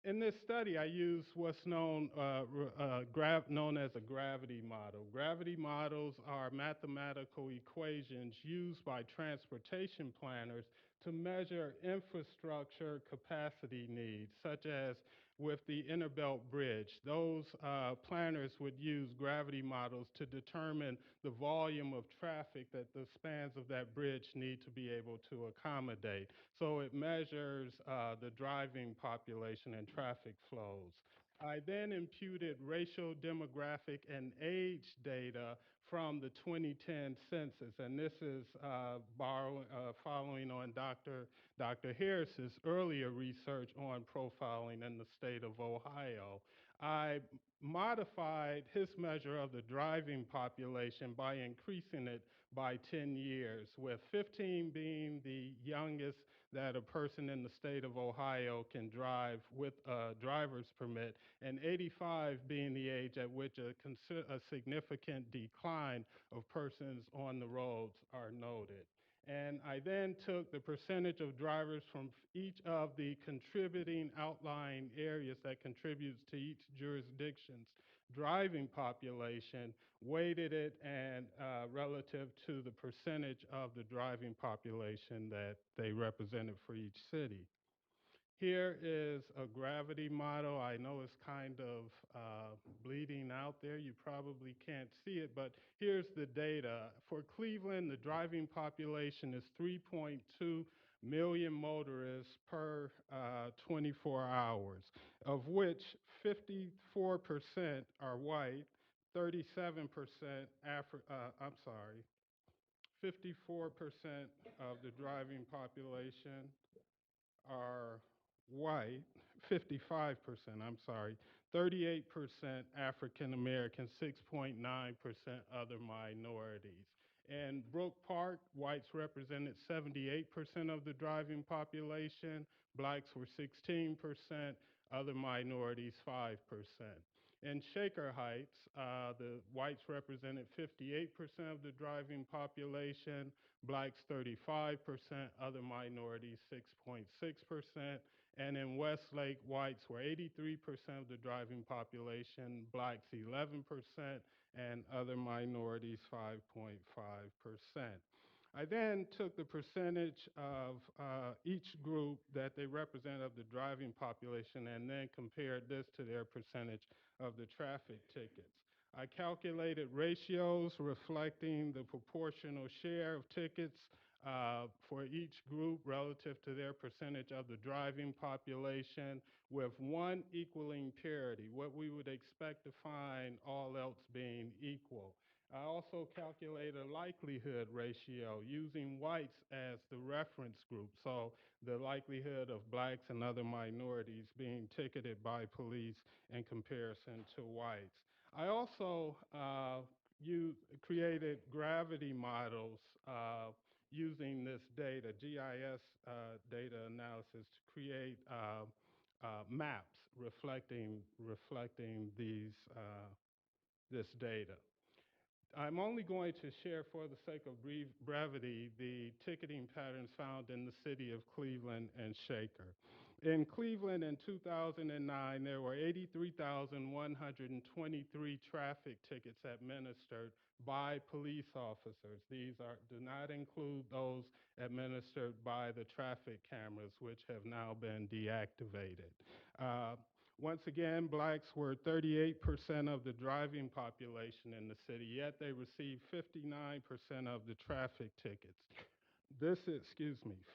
In this study, I used what's known as a gravity model. Gravity models are mathematical equations used by transportation planners to measure infrastructure capacity needs, such as with the Innerbelt Bridge. Those planners would use gravity models to determine the volume of traffic that the spans of that bridge need to be able to accommodate. So it measures the driving population and traffic flows. I then imputed racial, demographic, and age data from the 2010 census, and this is following on Dr. Harris's earlier research on profiling in the state of Ohio. I modified his measure of the driving population by increasing it by 10 years, with 15 being the youngest that a person in the state of Ohio can drive with a driver's permit, and 85 being the age at which a significant decline of persons on the roads are noted. And I then took the percentage of drivers from each of the contributing outlying areas that contributes to each jurisdiction's driving population, weighted it and relative to the percentage of the driving population that they represented for each city. Here is a gravity model. I know it's kind of bleeding out there. You probably can't see it, but here's the data. For Cleveland, the driving population is 3.2 million motorists per 24 hours, of which 54% are white, 37% 54% of the driving population are white, 55%, I'm sorry, 38% African American, 6.9% other minorities. In Brook Park, whites represented 78% of the driving population, blacks were 16%, other minorities 5%. In Shaker Heights, the whites represented 58% of the driving population, blacks 35%, other minorities 6.6%. And in Westlake, whites were 83% of the driving population, blacks 11%, and other minorities 5.5%. I then took the percentage of each group that they represent of the driving population and then compared this to their percentage of the traffic tickets. I calculated ratios reflecting the proportional share of tickets for each group relative to their percentage of the driving population, with one equaling parity, what we would expect to find all else being equal. I also calculate a likelihood ratio using whites as the reference group, so the likelihood of blacks and other minorities being ticketed by police in comparison to whites. I also created gravity models using this data, GIS data analysis, to create maps reflecting this data. I'm only going to share, for the sake of brevity, the ticketing patterns found in the city of Cleveland and Shaker. In Cleveland in 2009, there were 83,123 traffic tickets administered by police officers. These do not include those administered by the traffic cameras, which have now been deactivated. Once again, blacks were 38% of the driving population in the city, yet they received 59% of the traffic tickets. This is,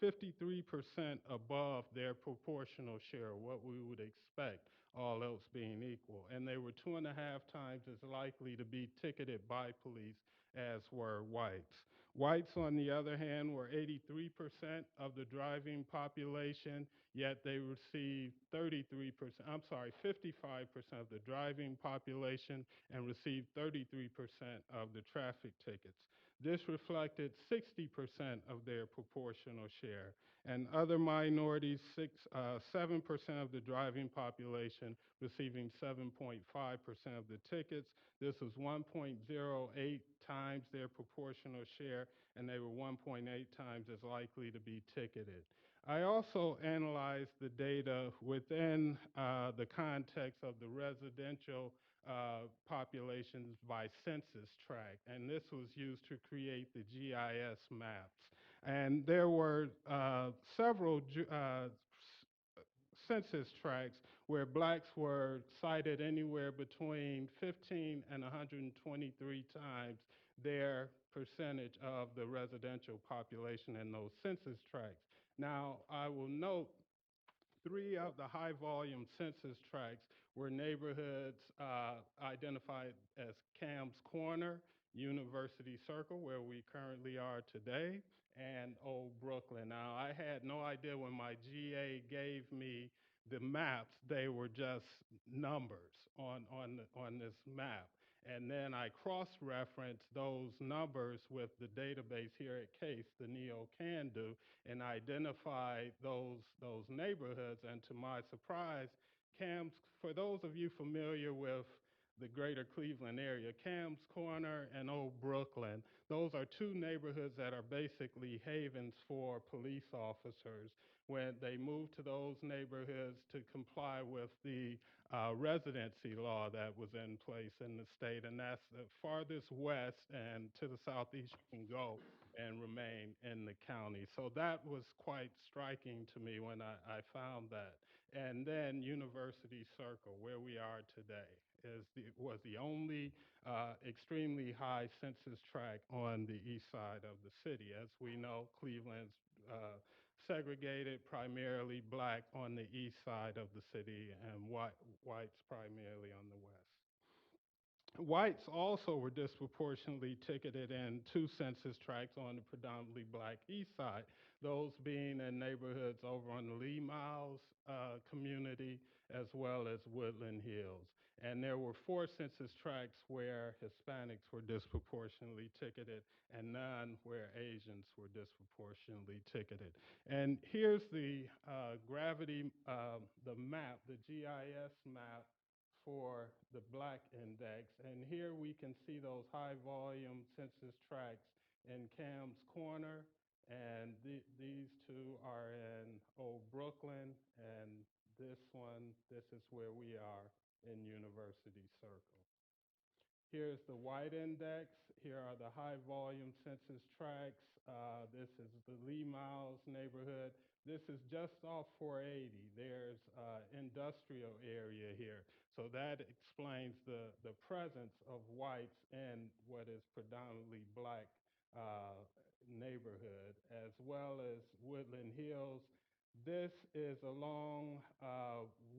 53% above their proportional share, what we would expect, all else being equal. And they were 2.5 times as likely to be ticketed by police as were whites. Whites, on the other hand, were 83% of the driving population, yet they received 55% of the driving population and received 33% of the traffic tickets. This reflected 60% of their proportional share. And other minorities, 7% of the driving population receiving 7.5% of the tickets. This was 1.08 times their proportional share, and they were 1.8 times as likely to be ticketed. I also analyzed the data within the context of the residential populations by census tract, and this was used to create the GIS maps. And there were several census tracts where blacks were cited anywhere between 15 and 123 times their percentage of the residential population in those census tracts. Now, I will note 3 of the high volume census tracts were neighborhoods identified as Cam's Corner, University Circle, where we currently are today, and Old Brooklyn. Now, I had no idea when my GA gave me the maps, they were just numbers on this map. And then I cross-referenced those numbers with the database here at CASE, the NeoCanDo, and identified those neighborhoods. And to my surprise, for those of you familiar with the greater Cleveland area, Cam's Corner and Old Brooklyn, those are 2 neighborhoods that are basically havens for police officers when they move to those neighborhoods to comply with the residency law that was in place in the state. And that's the farthest west and to the southeast you can go and remain in the county. So that was quite striking to me when I found that. And then University Circle, where we are today, was the only extremely high census tract on the east side of the city. As we know, Cleveland's segregated, primarily black on the east side of the city and whites primarily on the west. Whites also were disproportionately ticketed in 2 census tracts on the predominantly black east side, those being in neighborhoods over on the Lee Miles community as well as Woodland Hills. And there were 4 census tracts where Hispanics were disproportionately ticketed and none where Asians were disproportionately ticketed. And here's the the map, the GIS map for the black index. And here we can see those high volume census tracts in Cam's Corner, and these 2 are in Old Brooklyn, and this is where we are in University Circle. Here's the white index. Here are the high volume census tracts. This is the Lee Miles neighborhood. This is just off 480. There's industrial area here. So that explains the presence of whites in what is predominantly black neighborhood, as well as Woodland Hills. This is along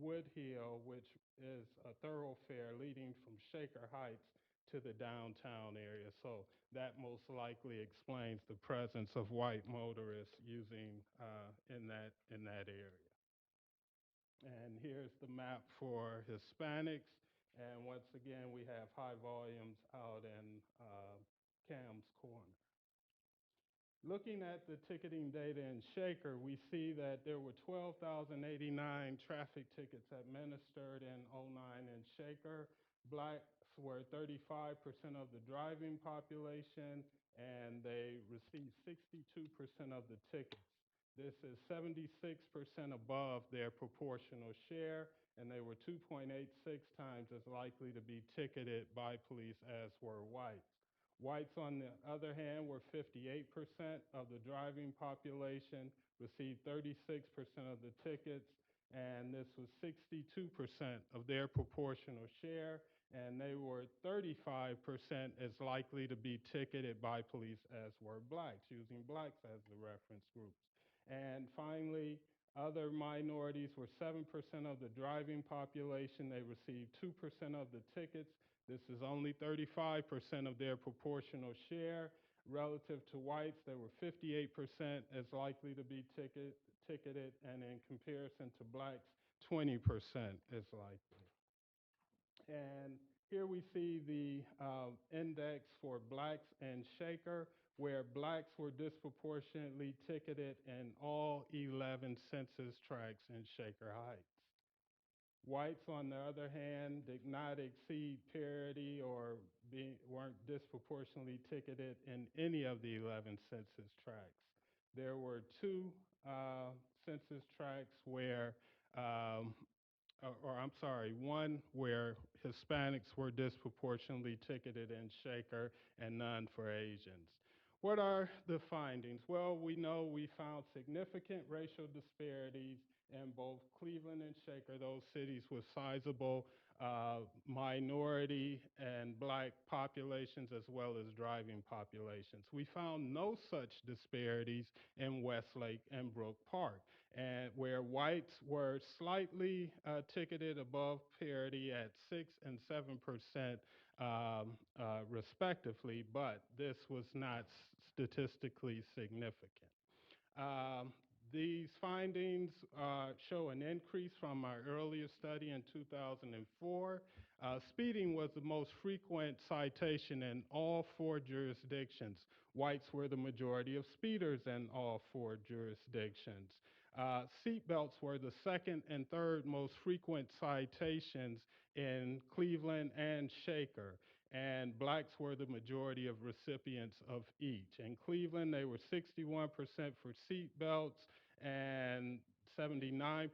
Wood Hill, which is a thoroughfare leading from Shaker Heights to the downtown area. So that most likely explains the presence of white motorists using in that area. And here's the map for Hispanics. And once again, we have high volumes out in Cam's Corner. Looking at the ticketing data in Shaker, we see that there were 12,089 traffic tickets administered in '09 in Shaker. Blacks were 35% of the driving population, and they received 62% of the tickets. This is 76% above their proportional share, and they were 2.86 times as likely to be ticketed by police as were whites. Whites, on the other hand, were 58% of the driving population, received 36% of the tickets, and this was 62% of their proportional share, and they were 35% as likely to be ticketed by police as were blacks, using blacks as the reference groups. And finally, other minorities were 7% of the driving population. They received 2% of the tickets. This is only 35% of their proportional share. Relative to whites, they were 58% as likely to be ticketed, and in comparison to blacks, 20% as likely. And here we see the index for blacks and Shaker, where blacks were disproportionately ticketed in all 11 census tracts in Shaker Heights. Whites, on the other hand, did not exceed parity or weren't disproportionately ticketed in any of the 11 census tracts. There were two census tracts where, one where Hispanics were disproportionately ticketed in Shaker and none for Asians. What are the findings? Well, we know we found significant racial disparities in both Cleveland and Shaker, those cities with sizable minority and black populations as well as driving populations. We found no such disparities in Westlake and Brook Park, and where whites were slightly ticketed above parity at 6 and 7% respectively, but this was not statistically significant. These findings show an increase from our earlier study in 2004. Speeding was the most frequent citation in all 4 jurisdictions. Whites were the majority of speeders in all 4 jurisdictions. Seatbelts were the second and third most frequent citations in Cleveland and Shaker, and blacks were the majority of recipients of each. In Cleveland, they were 61% for seatbelts and 79%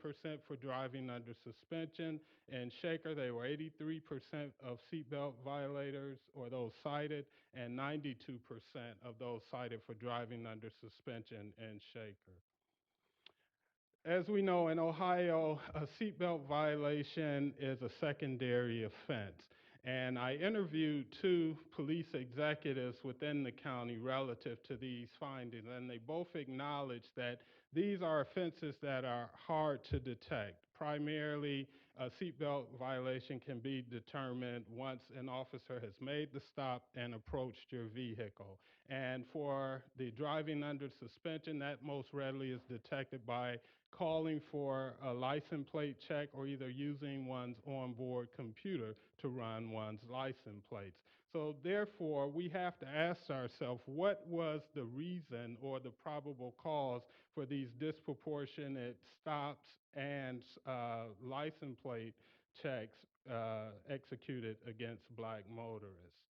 for driving under suspension. In Shaker, they were 83% of seatbelt violators or those cited, and 92% of those cited for driving under suspension in Shaker. As we know, in Ohio, a seatbelt violation is a secondary offense. And I interviewed 2 police executives within the county relative to these findings, and they both acknowledged that these are offenses that are hard to detect. Primarily, a seatbelt violation can be determined once an officer has made the stop and approached your vehicle. And for the driving under suspension, that most readily is detected by calling for a license plate check or either using one's onboard computer to run one's license plates. So therefore, we have to ask ourselves, what was the reason or the probable cause for these disproportionate stops and license plate checks executed against black motorists?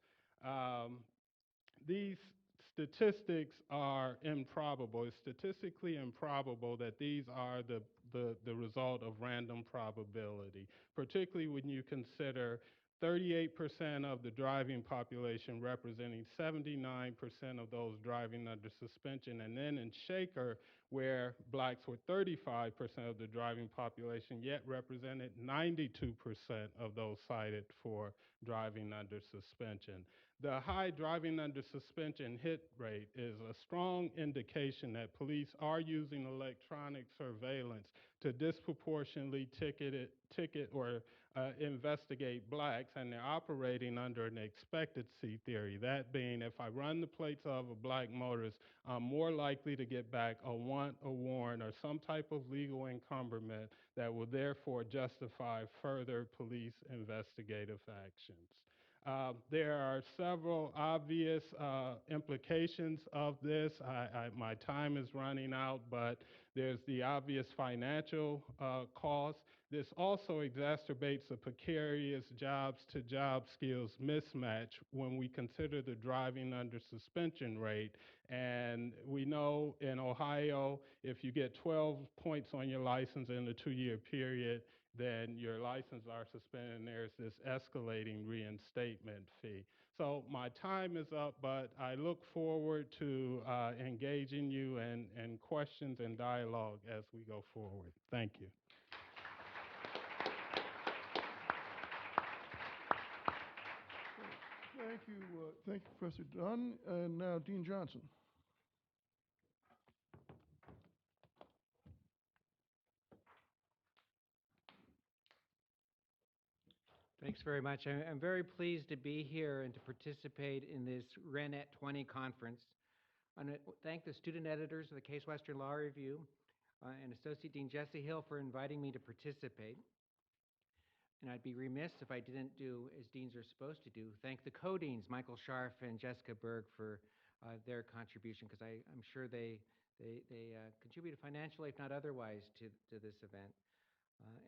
These statistics are improbable. It's statistically improbable that these are the result of random probability, particularly when you consider 38% of the driving population, representing 79% of those driving under suspension. And then in Shaker, where blacks were 35% of the driving population, yet represented 92% of those cited for driving under suspension. The high driving under suspension hit rate is a strong indication that police are using electronic surveillance to disproportionately ticket or investigate blacks, and they're operating under an expectancy theory. That being, if I run the plates of a black motorist, I'm more likely to get back a want, a warrant, or some type of legal encumberment that will therefore justify further police investigative actions. There are several obvious implications of this. My time is running out, but there's the obvious financial cost. This also exacerbates a precarious jobs-to-job skills mismatch when we consider the driving under suspension rate. And we know in Ohio, if you get 12 points on your license in a 2-year period, then your license are suspended, and there's this escalating reinstatement fee. So my time is up, but I look forward to engaging you in questions and dialogue as we go forward. Thank you. Thank you, Professor Dunn. And now Dean Johnson. Thanks very much. I'm very pleased to be here and to participate in this Whren at 20 conference. I want to thank the student editors of the Case Western Law Review and Associate Dean Jesse Hill for inviting me to participate. And I'd be remiss if I didn't do, as deans are supposed to do, thank the co-deans, Michael Scharf and Jessica Berg, for their contribution, because I'm sure they contributed financially, if not otherwise, to this event.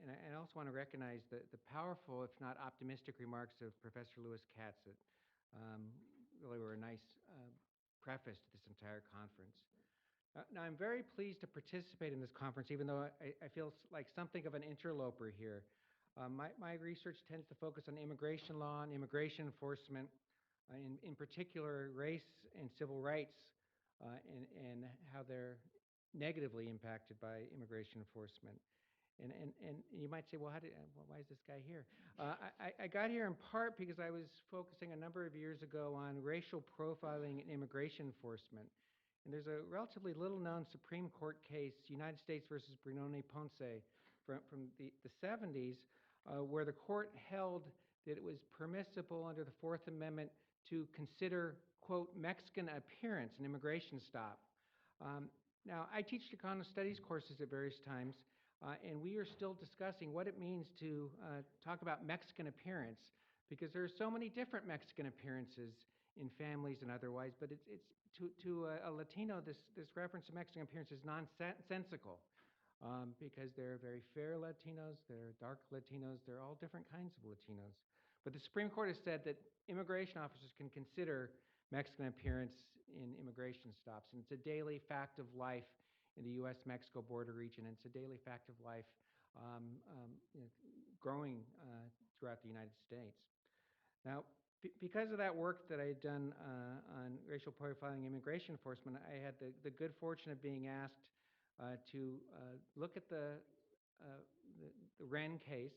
And I also want to recognize the powerful, if not optimistic, remarks of Professor Lewis Katz that really were a nice preface to this entire conference. Now, I'm very pleased to participate in this conference, even though I feel like something of an interloper here. My research tends to focus on immigration law and immigration enforcement, in particular race and civil rights, and how they're negatively impacted by immigration enforcement. And you might say, well, why is this guy here? I got here in part because I was focusing a number of years ago on racial profiling in immigration enforcement. And there's a relatively little-known Supreme Court case, United States versus Brunoni Ponce, from the 70s, where the court held that it was permissible under the Fourth Amendment to consider, quote, Mexican appearance in immigration stop. Now, I teach Chicano studies courses at various times, and we are still discussing what it means to talk about Mexican appearance, because there are so many different Mexican appearances in families and otherwise, but it's to a Latino, this reference to Mexican appearance is nonsensical, because there are very fair Latinos, there are dark Latinos, there are all different kinds of Latinos. But the Supreme Court has said that immigration officers can consider Mexican appearance in immigration stops, and it's a daily fact of life in the U.S.-Mexico border region, and it's a daily fact of life growing throughout the United States. Now, because of that work that I had done on racial profiling immigration enforcement, I had the good fortune of being asked to look at the Whren case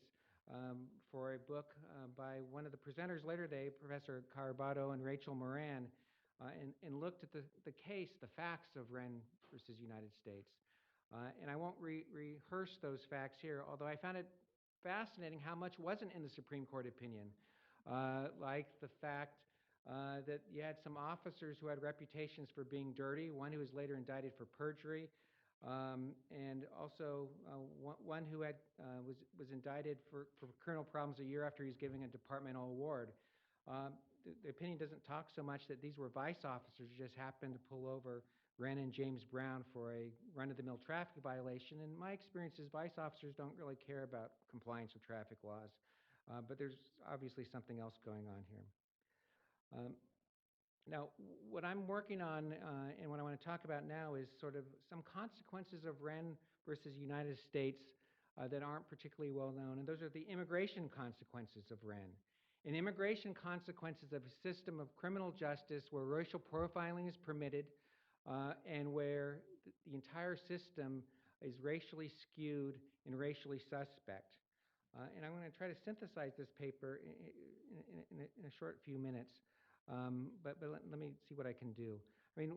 for a book by one of the presenters later today, Professor Carabato and Rachel Moran, and looked at the case, the facts of Whren versus United States. And I won't rehearse those facts here, although I found it fascinating how much wasn't in the Supreme Court opinion, like the fact that you had some officers who had reputations for being dirty, one who was later indicted for perjury, and also one who was indicted for criminal problems a year after he was giving a departmental award. The opinion doesn't talk so much that these were vice officers who just happened to pull over Whren and James Brown for a run-of-the-mill traffic violation. And my experience is vice officers don't really care about compliance with traffic laws, but there's obviously something else going on here. Now, what I'm working on and what I want to talk about now is sort of some consequences of Whren versus United States that aren't particularly well known, and those are the immigration consequences of Whren. and immigration consequences of a system of criminal justice where racial profiling is permitted and where the entire system is racially skewed and racially suspect. And I'm going to try to synthesize this paper in a short few minutes, but let me see what I can do. I mean,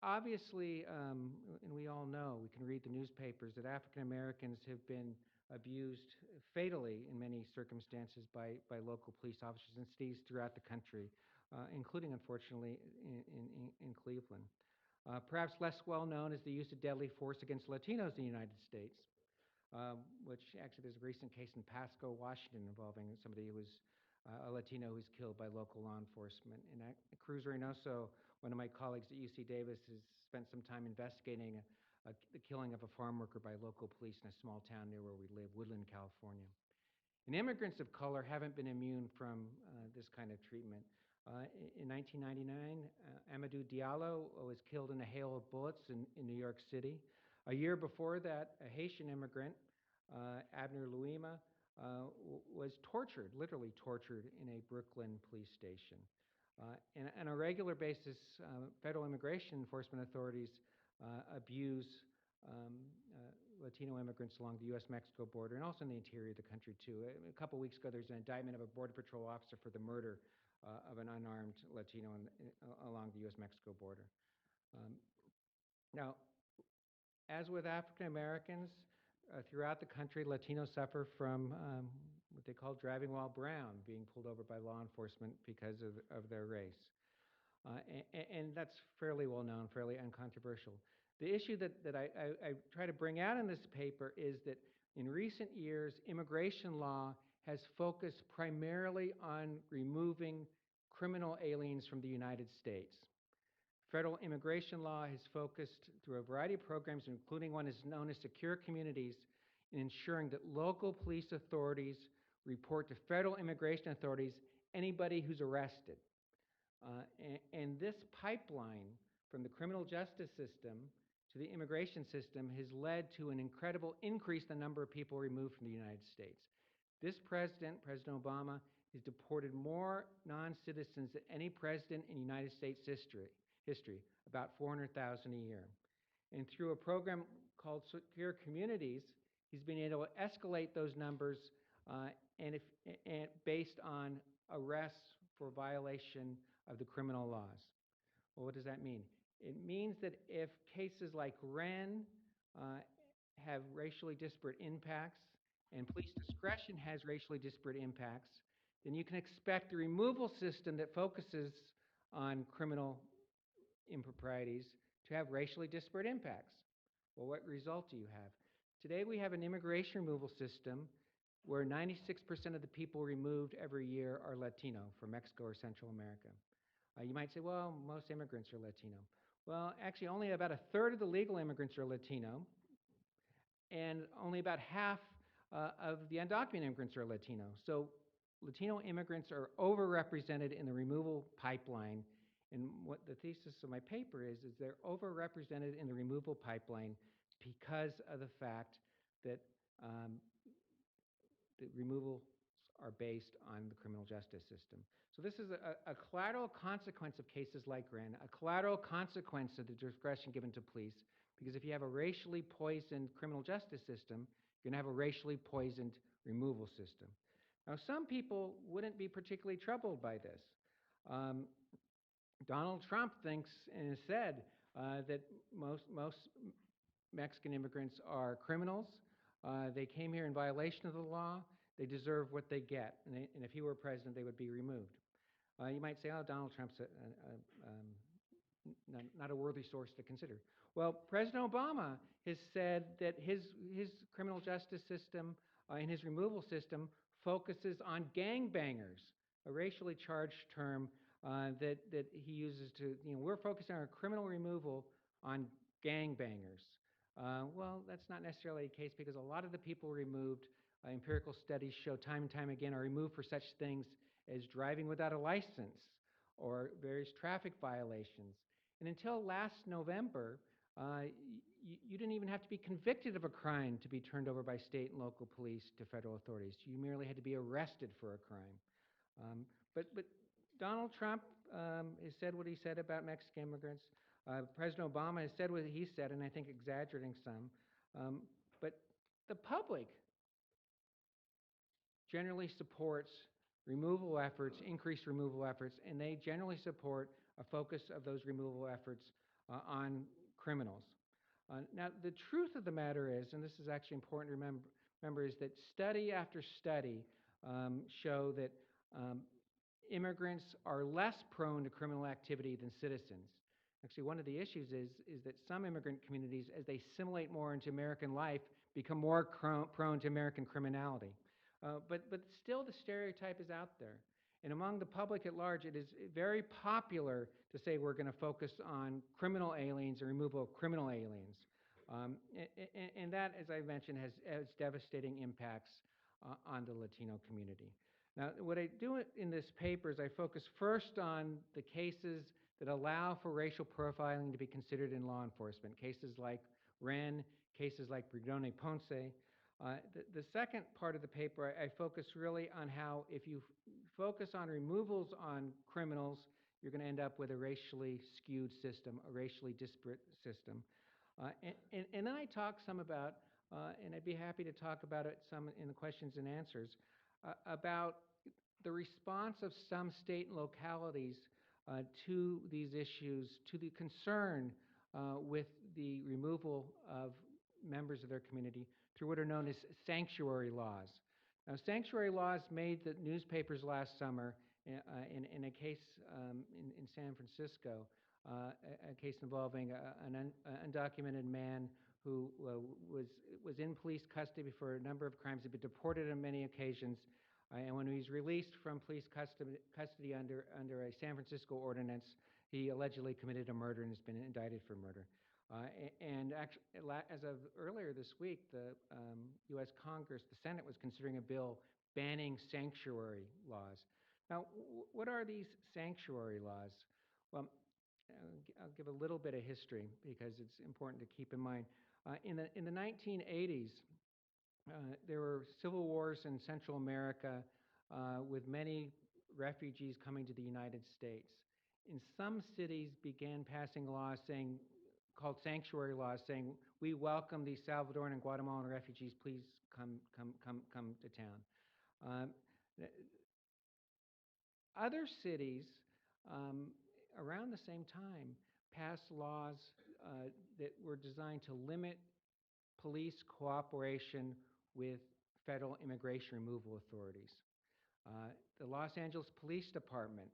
obviously, and we all know, we can read the newspapers, that African Americans have been abused fatally in many circumstances by local police officers and cities throughout the country, including, unfortunately, in Cleveland. Perhaps less well known is the use of deadly force against Latinos in the United States, which actually there's a recent case in Pasco, Washington, involving somebody who was a Latino who was killed by local law enforcement. And Cruz Reynoso, one of my colleagues at UC Davis, has spent some time investigating the killing of a farm worker by local police in a small town near where we live, Woodland, California. And immigrants of color haven't been immune from this kind of treatment. In 1999, Amadou Diallo was killed in a hail of bullets in New York City. A year before that, a Haitian immigrant, Abner Louima, was tortured, literally tortured, in a Brooklyn police station. And on a regular basis, federal immigration enforcement authorities abuse Latino immigrants along the U.S.-Mexico border and also in the interior of the country, too. A couple weeks ago, there's an indictment of a Border Patrol officer for the murder of an unarmed Latino along the U.S.-Mexico border. Now, as with African Americans, throughout the country, Latinos suffer from what they call driving while brown, being pulled over by law enforcement because of their race. And that's fairly well known, fairly uncontroversial. The issue that I try to bring out in this paper is that in recent years, immigration law has focused primarily on removing criminal aliens from the United States. Federal immigration law has focused through a variety of programs, including one is known as Secure Communities, in ensuring that local police authorities report to federal immigration authorities anybody who's arrested. And this pipeline from the criminal justice system to the immigration system has led to an incredible increase in the number of people removed from the United States. This president, President Obama, has deported more non-citizens than any president in United States history, about 400,000 a year. And through a program called Secure Communities, he's been able to escalate those numbers and based on arrests for violation of the criminal laws. Well, what does that mean? It means that if cases like Whren have racially disparate impacts and police discretion has racially disparate impacts, then you can expect the removal system that focuses on criminal improprieties to have racially disparate impacts. Well, what result do you have? Today we have an immigration removal system where 96% of the people removed every year are Latino from Mexico or Central America. You might say, well, most immigrants are Latino. Well, actually, only about a third of the legal immigrants are Latino, and only about half of the undocumented immigrants are Latino. So Latino immigrants are overrepresented in the removal pipeline. And what the thesis of my paper is they're overrepresented in the removal pipeline because of the fact that the removals are based on the criminal justice system. So this is a collateral consequence of cases like Whren, a collateral consequence of the discretion given to police, because if you have a racially poisoned criminal justice system, you're going to have a racially poisoned removal system. Now, some people wouldn't be particularly troubled by this. Donald Trump thinks and has said that most Mexican immigrants are criminals. They came here in violation of the law. They deserve what they get. And if he were president, they would be removed. You might say, oh, Donald Trump's not a worthy source to consider. Well, President Obama has said that his criminal justice system and his removal system focuses on gangbangers, a racially charged term that he uses to, we're focusing our criminal removal on gangbangers. Well, that's not necessarily the case because a lot of the people removed, empirical studies show time and time again, are removed for such things as driving without a license or various traffic violations. And until last November, you didn't even have to be convicted of a crime to be turned over by state and local police to federal authorities. You merely had to be arrested for a crime. But Donald Trump has said what he said about Mexican immigrants. President Obama has said what he said, and I think exaggerating some. But the public generally supports removal efforts, increased removal efforts, and they generally support a focus of those removal efforts on criminals. Now, the truth of the matter is, and this is actually important to remember, is that study after study show that immigrants are less prone to criminal activity than citizens. Actually, one of the issues is that some immigrant communities, as they assimilate more into American life, become more prone to American criminality. But still, the stereotype is out there. And among the public at large, it is very popular to say we're going to focus on criminal aliens and removal of criminal aliens. And that, as I mentioned, has devastating impacts on the Latino community. Now, what I do in this paper is I focus first on the cases that allow for racial profiling to be considered in law enforcement, cases like Whren, cases like Bridone Ponce. The second part of the paper, I focus really on how if you focus on removals on criminals, you're going to end up with a racially skewed system, a racially disparate system. And then I talk some about, and I'd be happy to talk about it some in the questions and answers, about the response of some state and localities to these issues, to the concern with the removal of members of their community through what are known as sanctuary laws. Now, sanctuary laws made the newspapers last summer in a case in San Francisco, a case involving an undocumented man who was in police custody for a number of crimes, had been deported on many occasions, and when he was released from police custody under a San Francisco ordinance, he allegedly committed a murder and has been indicted for murder. And actually, as of earlier this week, the U.S. Congress, the Senate, was considering a bill banning sanctuary laws. Now, what are these sanctuary laws? Well, I'll give a little bit of history because it's important to keep in mind. In the 1980s, there were civil wars in Central America with many refugees coming to the United States. And some cities began passing laws called sanctuary laws, saying, we welcome these Salvadoran and Guatemalan refugees, please come to town. Other cities around the same time passed laws that were designed to limit police cooperation with federal immigration removal authorities. The Los Angeles Police Department,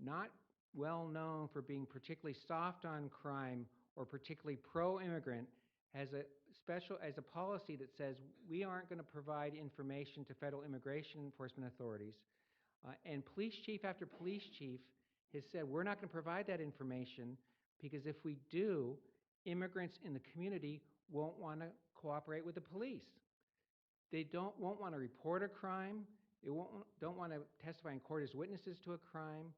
not well known for being particularly soft on crime or particularly pro-immigrant, has a policy that says we aren't going to provide information to federal immigration enforcement authorities. And police chief after police chief has said we're not going to provide that information because if we do, immigrants in the community won't want to cooperate with the police. They won't want to report a crime. They don't want to testify in court as witnesses to a crime.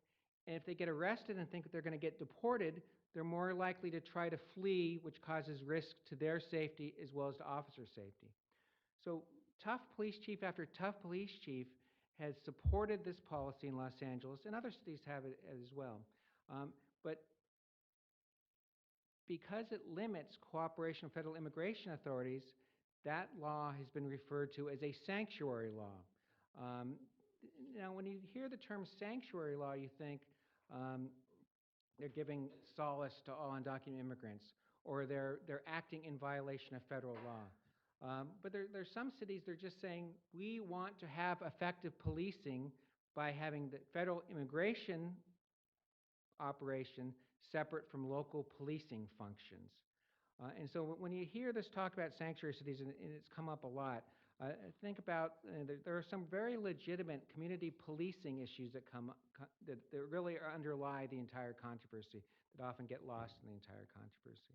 And if they get arrested and think that they're going to get deported, they're more likely to try to flee, which causes risk to their safety as well as to officer safety. So tough police chief after tough police chief has supported this policy in Los Angeles, and other cities have it as well. But because it limits cooperation with federal immigration authorities, that law has been referred to as a sanctuary law. Now, when you hear the term sanctuary law, you think they're giving solace to all undocumented immigrants, or they're acting in violation of federal law. But there's some cities they're just saying, we want to have effective policing by having the federal immigration operation separate from local policing functions. And so when you hear this talk about sanctuary cities, and it's come up a lot, think about there are some very legitimate community policing issues that that really underlie the entire controversy, that often get lost in the entire controversy.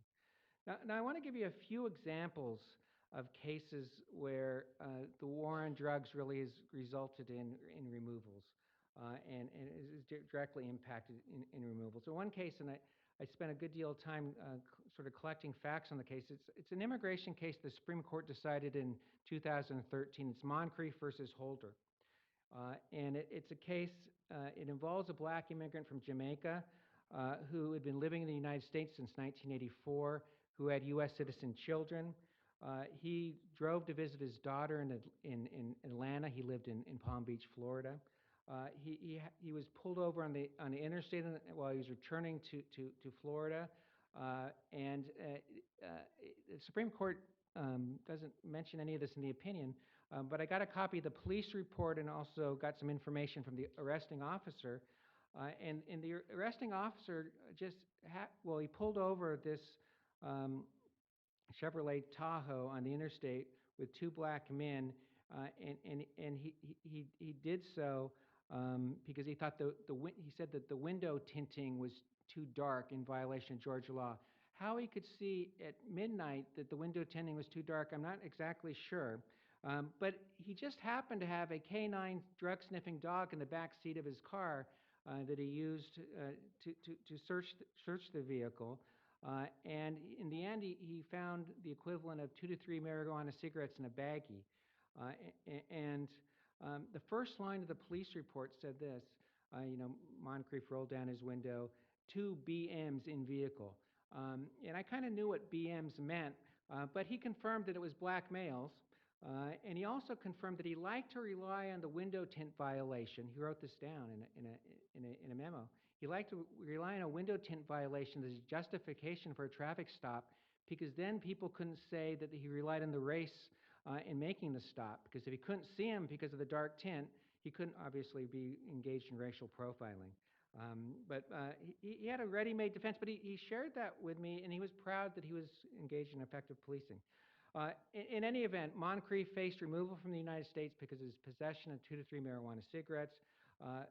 Now I want to give you a few examples of cases where the war on drugs really has resulted in removals and is directly impacted in removals. So one case, and I spent a good deal of time sort of collecting facts on the case. It's an immigration case the Supreme Court decided in 2013. It's Moncrief versus Holder. And it's a case it involves a black immigrant from Jamaica who had been living in the United States since 1984, who had U.S. citizen children. He drove to visit his daughter in Atlanta. He lived in Palm Beach, Florida. He was pulled over on the interstate while he was returning to Florida, and the Supreme Court doesn't mention any of this in the opinion, but I got a copy of the police report and also got some information from the arresting officer. And the arresting officer he pulled over this Chevrolet Tahoe on the interstate with two black men, and he did so because he thought he said that the window tinting was too dark in violation of Georgia law. How he could see at midnight that the window tinting was too dark, I'm not exactly sure. But he just happened to have a canine drug-sniffing dog in the back seat of his car that he used to search the vehicle. And in the end, he found the equivalent of 2 to 3 marijuana cigarettes in a baggie. And the first line of the police report said this, Moncrief rolled down his window, 2 BMs in vehicle. And I kind of knew what BMs meant, but he confirmed that it was black males. And he also confirmed that he liked to rely on the window tint violation. He wrote this down in a memo. He liked to rely on a window tint violation as justification for a traffic stop, because then people couldn't say that he relied on the race in making the stop, because if he couldn't see him because of the dark tint, he couldn't obviously be engaged in racial profiling. But he had a ready-made defense, but he shared that with me, and he was proud that he was engaged in effective policing. In any event, Moncrief faced removal from the United States because of his possession of 2 to 3 marijuana cigarettes.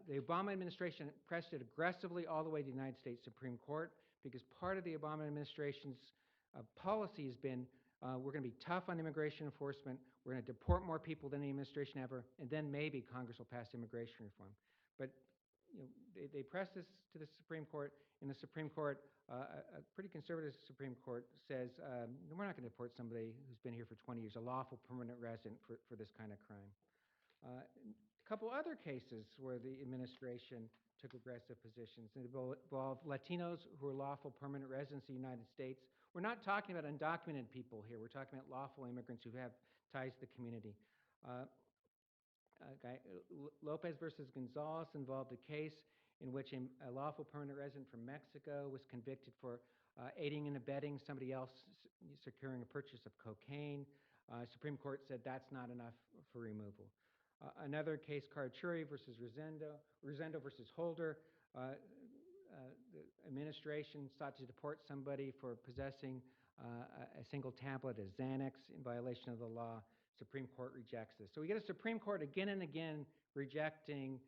The Obama administration pressed it aggressively all the way to the United States Supreme Court, because part of the Obama administration's policy has been, we're going to be tough on immigration enforcement, we're going to deport more people than the administration ever, and then maybe Congress will pass immigration reform. But they pressed this to the Supreme Court, and the Supreme Court, a pretty conservative Supreme Court, says, we're not going to deport somebody who's been here for 20 years, a lawful permanent resident for this kind of crime. A couple other cases where the administration took aggressive positions. It involved Latinos who are lawful permanent residents of the United States. We're not talking about undocumented people here. We're talking about lawful immigrants who have ties to the community. Lopez versus Gonzalez involved a case in which a lawful permanent resident from Mexico was convicted for aiding and abetting somebody else securing a purchase of cocaine. Supreme Court said that's not enough for removal. Another case, Carachuri versus Rosendo versus Holder. The administration sought to deport somebody for possessing a single tablet of Xanax in violation of the law. Supreme Court rejects this. So we get a Supreme Court again and again rejecting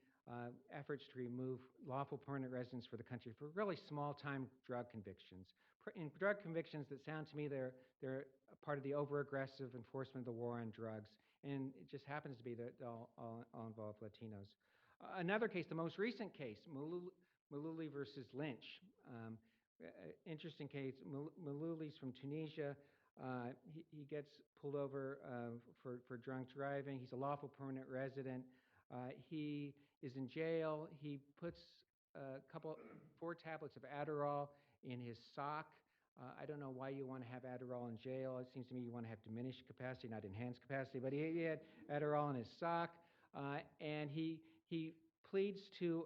efforts to remove lawful permanent residents for the country for really small-time drug convictions. In drug convictions that sound to me they're part of the over-aggressive enforcement of the war on drugs, and it just happens to be that they all involve Latinos. Another case, the most recent case, Malouli versus Lynch. Interesting case. Malouli's from Tunisia. He gets pulled over for drunk driving. He's a lawful permanent resident. He is in jail. He puts 4 tablets of Adderall in his sock. I don't know why you want to have Adderall in jail. It seems to me you want to have diminished capacity, not enhanced capacity. But he had Adderall in his sock, and he pleads to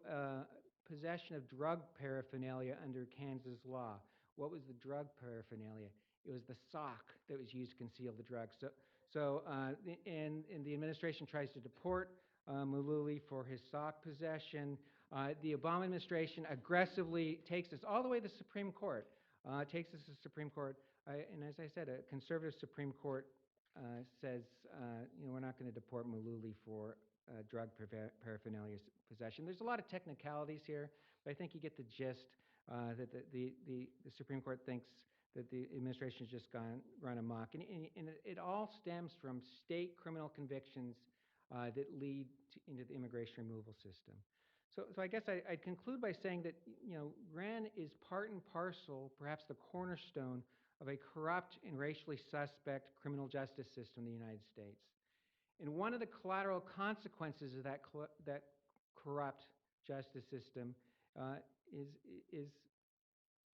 possession of drug paraphernalia under Kansas law. What was the drug paraphernalia? It was the sock that was used to conceal the drugs. And the administration tries to deport Malouli for his sock possession. The Obama administration aggressively takes this all the way to the Supreme Court. And as I said, a conservative Supreme Court says, we're not going to deport Malouli for drug paraphernalia possession. There's a lot of technicalities here, but I think you get the gist that the Supreme Court thinks that the administration has just run amok. And it all stems from state criminal convictions that lead into the immigration removal system. So I guess I'd conclude by saying that, Whren is part and parcel, perhaps the cornerstone of a corrupt and racially suspect criminal justice system in the United States. And one of the collateral consequences of that corrupt justice system is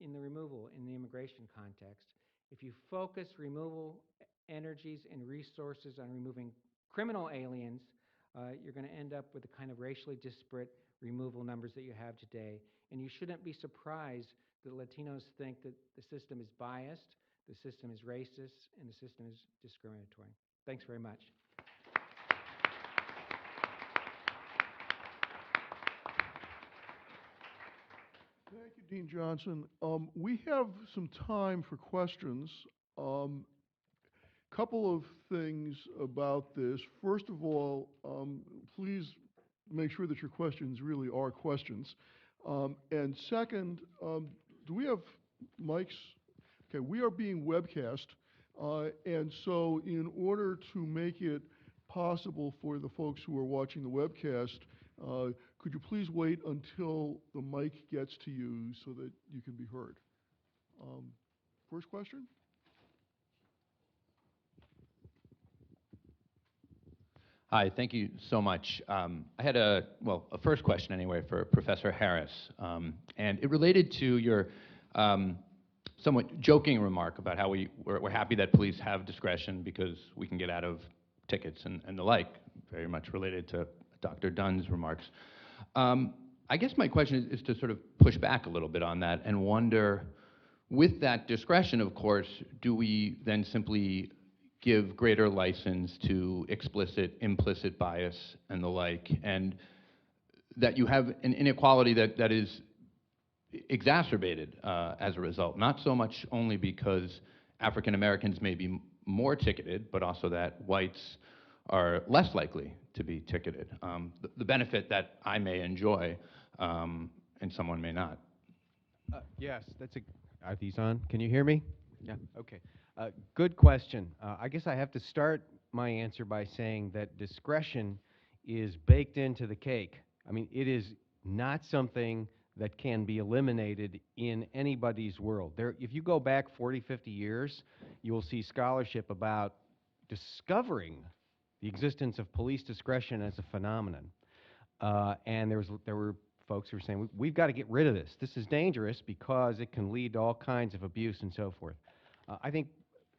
in the removal, in the immigration context. If you focus removal energies and resources on removing criminal aliens, you're going to end up with the kind of racially disparate removal numbers that you have today. And you shouldn't be surprised that Latinos think that the system is biased, the system is racist, and the system is discriminatory. Thanks very much. Thank you, Dean Johnson. We have some time for questions. Couple of things about this. First of all, please make sure that your questions really are questions. And second, do we have mics? Okay, we are being webcast, and so in order to make it possible for the folks who are watching the webcast, could you please wait until the mic gets to you so that you can be heard? First question? Hi, thank you so much. I had a first question anyway for Professor Harris, and it related to your somewhat joking remark about how we're happy that police have discretion because we can get out of tickets and the like, very much related to Dr. Dunn's remarks. I guess my question is to sort of push back a little bit on that and wonder, with that discretion, of course, do we then simply give greater license to explicit, implicit bias and the like, and that you have an inequality that is exacerbated as a result, not so much only because African Americans may be more ticketed, but also that whites are less likely to be ticketed. The benefit that I may enjoy and someone may not. Yes, are these on? Can you hear me? Yeah, okay. Good question. I guess I have to start my answer by saying that discretion is baked into the cake. I mean, it is not something that can be eliminated in anybody's world. If you go back 40, 50 years, you will see scholarship about discovering the existence of police discretion as a phenomenon. And there were folks who were saying, we've got to get rid of this. This is dangerous because it can lead to all kinds of abuse and so forth. I think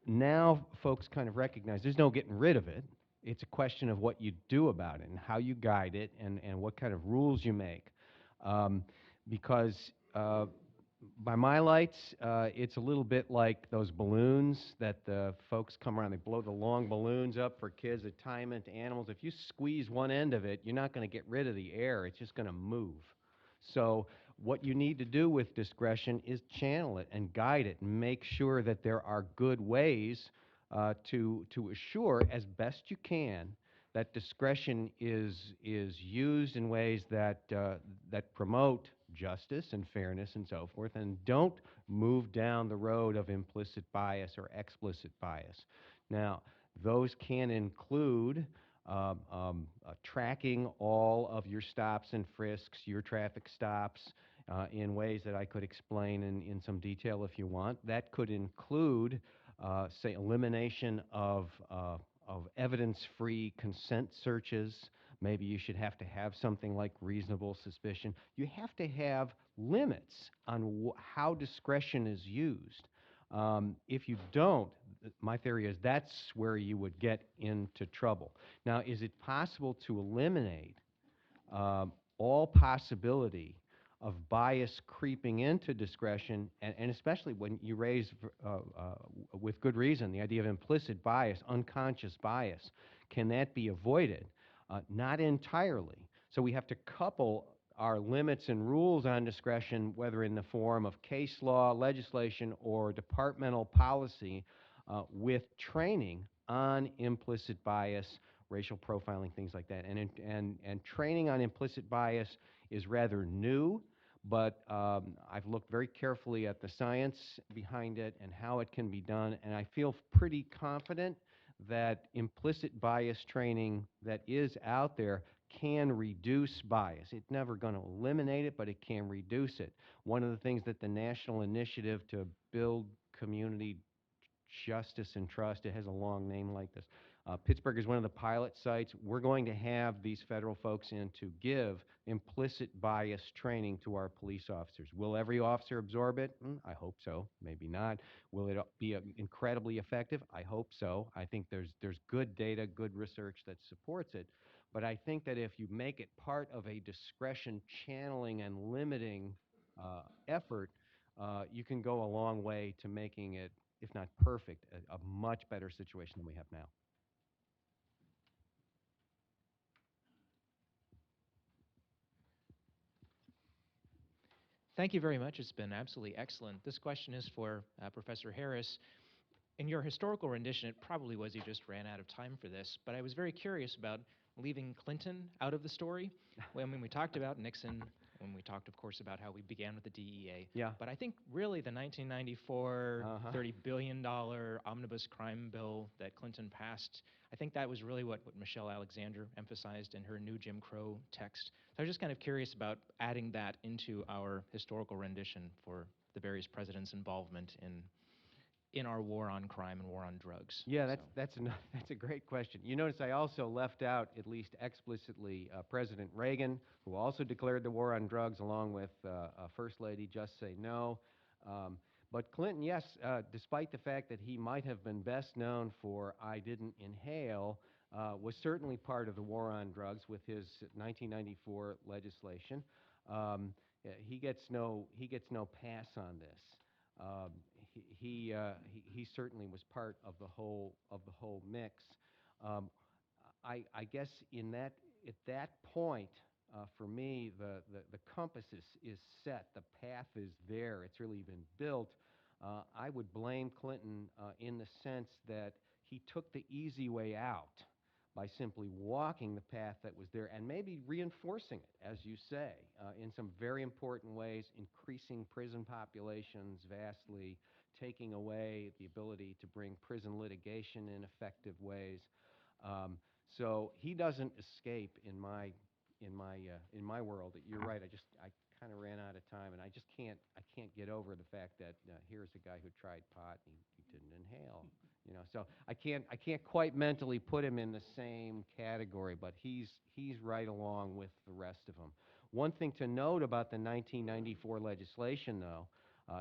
now folks kind of recognize there's no getting rid of it. It's a question of what you do about it and how you guide it and what kind of rules you make. Because by my lights, it's a little bit like those balloons that the folks come around. They blow the long balloons up for kids that tie them into animals. If you squeeze one end of it, you're not going to get rid of the air. It's just going to move. So what you need to do with discretion is channel it and guide it and make sure that there are good ways to assure as best you can that discretion is used in ways that promote justice and fairness and so forth, and don't move down the road of implicit bias or explicit bias. Now, those can include tracking all of your stops and frisks, your traffic stops, in ways that I could explain in some detail if you want. That could include, say, elimination of evidence-free consent searches. Maybe you should have to have something like reasonable suspicion. You have to have limits on how discretion is used. If you don't, my theory is that's where you would get into trouble. Now, is it possible to eliminate all possibility of bias creeping into discretion, and especially when you raise, with good reason, the idea of implicit bias, unconscious bias? Can that be avoided? Not entirely. So we have to couple our limits and rules on discretion, whether in the form of case law, legislation, or departmental policy, with training on implicit bias, racial profiling, things like that. And training on implicit bias is rather new, but I've looked very carefully at the science behind it and how it can be done, and I feel pretty confident that implicit bias training that is out there can reduce bias. It's never going to eliminate it, but it can reduce it. One of the things that the National Initiative to Build Community Justice and Trust. It has a long name like this. Pittsburgh is one of the pilot sites. We're going to have these federal folks in to give implicit bias training to our police officers. Will every officer absorb it? I hope so. Maybe not. Will it be incredibly effective? I hope so. I think there's good data, good research that supports it. But I think that if you make it part of a discretion channeling and limiting effort, you can go a long way to making it, if not perfect, a much better situation than we have now. Thank you very much. It's been absolutely excellent. This question is for Professor Harris. In your historical rendition, it probably was you just ran out of time for this, but I was very curious about leaving Clinton out of the story. When we talked about Nixon, when we talked, of course, about how we began with the DEA. Yeah. But I think really the 1994 $30 billion omnibus crime bill that Clinton passed, I think that was really what Michelle Alexander emphasized in her new Jim Crow text. So I was just kind of curious about adding that into our historical rendition for the various presidents' involvement in our war on crime and war on drugs. Yeah, that's a great question. You notice I also left out, at least explicitly, President Reagan, who also declared the war on drugs, along with First Lady Just Say No. But Clinton, yes, despite the fact that he might have been best known for I Didn't Inhale, was certainly part of the war on drugs with his 1994 legislation. He gets no pass on this. He certainly was part of the whole mix. I guess at that point, for me, the compass is set. The path is there. It's really been built. I would blame Clinton in the sense that he took the easy way out by simply walking the path that was there and maybe reinforcing it, as you say, in some very important ways, increasing prison populations vastly, taking away the ability to bring prison litigation in effective ways. So he doesn't escape in my world. You're right. I kind of ran out of time, and I can't get over the fact that here's a guy who tried pot and he didn't inhale. So I can't quite mentally put him in the same category, but he's right along with the rest of them. One thing to note about the 1994 legislation, though,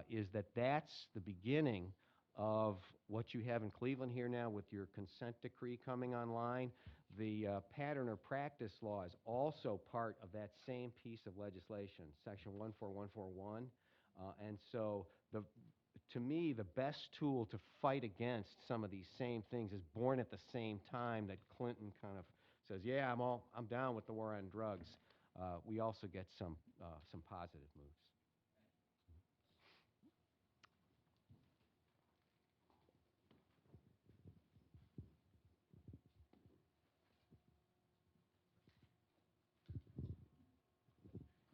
is that that's the beginning of what you have in Cleveland here now with your consent decree coming online. The pattern or practice law is also part of that same piece of legislation, Section 14141. And so to me, the best tool to fight against some of these same things is born at the same time that Clinton kind of says, yeah, I'm down with the war on drugs. We also get some positive moves.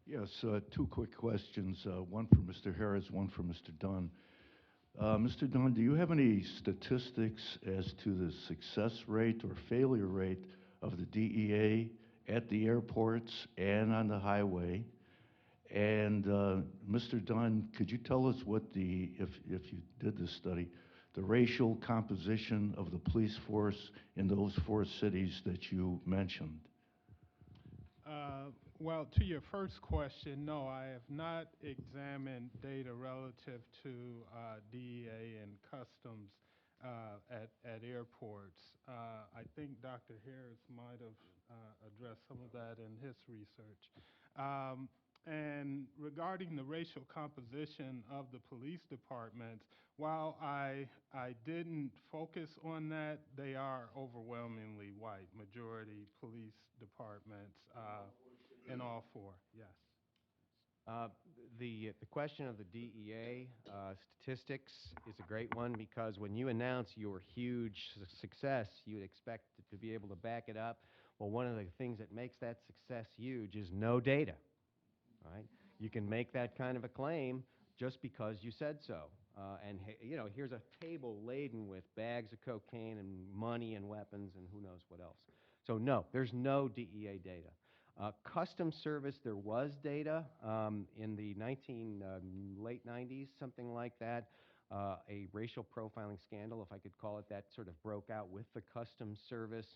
Yes, two quick questions, one for Mr. Harris, one for Mr. Dunn. Mr. Dunn, do you have any statistics as to the success rate or failure rate of the DEA at the airports and on the highway? And Mr. Dunn, could you tell us what if you did this study, the racial composition of the police force in those 4 cities that you mentioned? Well, to your first question, no, I have not examined data relative to DEA and customs at airports. I think Dr. Harris might have addressed some of that in his research. And regarding the racial composition of the police departments, while I didn't focus on that, they are overwhelmingly white, majority police departments in all 4, yes. The question of the DEA statistics is a great one because when you announce your huge success, you would expect to be able to back it up. Well, one of the things that makes that success huge is no data. Right? You can make that kind of a claim just because you said so. And here's a table laden with bags of cocaine and money and weapons and who knows what else. So no, there's no DEA data. Customs Service, there was data in the late 90s, something like that. a racial profiling scandal, if I could call it that, sort of broke out with the Customs Service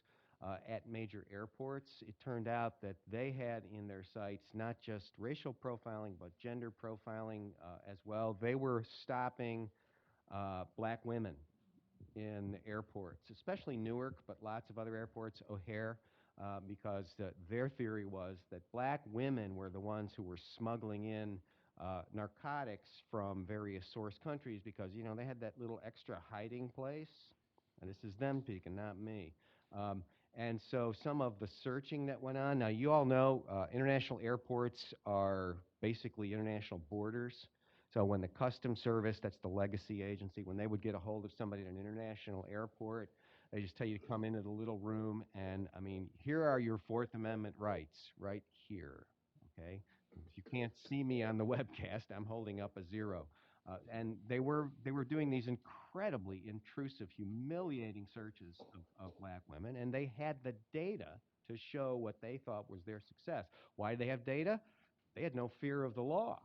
at major airports. It turned out that they had in their sights not just racial profiling, but gender profiling as well. They were stopping black women in airports, especially Newark, but lots of other airports, O'Hare, because their theory was that black women were the ones who were smuggling in narcotics from various source countries because, you know, they had that little extra hiding place. And this is them speaking, not me. And so some of the searching that went on, now you all know international airports are basically international borders. So when the Customs Service, that's the legacy agency, when they would get a hold of somebody at an international airport, they just tell you to come into the little room and, I mean, here are your Fourth Amendment rights right here, okay? If you can't see me on the webcast, I'm holding up a 0. And they were doing these incredibly intrusive, humiliating searches of black women, and they had the data to show what they thought was their success. Why did they have data? They had no fear of the law.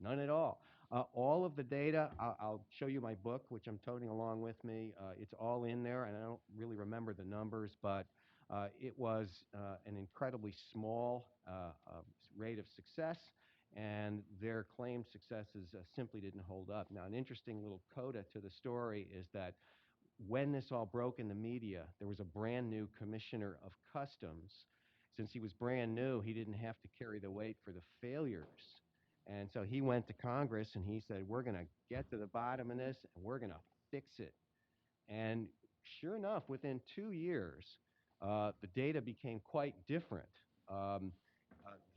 None at all. All of the data, I'll show you my book, which I'm toting along with me. It's all in there, and I don't really remember the numbers, but it was an incredibly small rate of success, and their claimed successes simply didn't hold up. Now, an interesting little coda to the story is that when this all broke in the media, there was a brand new commissioner of customs. Since he was brand new, he didn't have to carry the weight for the failures. And so he went to Congress and he said, we're going to get to the bottom of this and we're going to fix it. And sure enough, within 2 years, the data became quite different.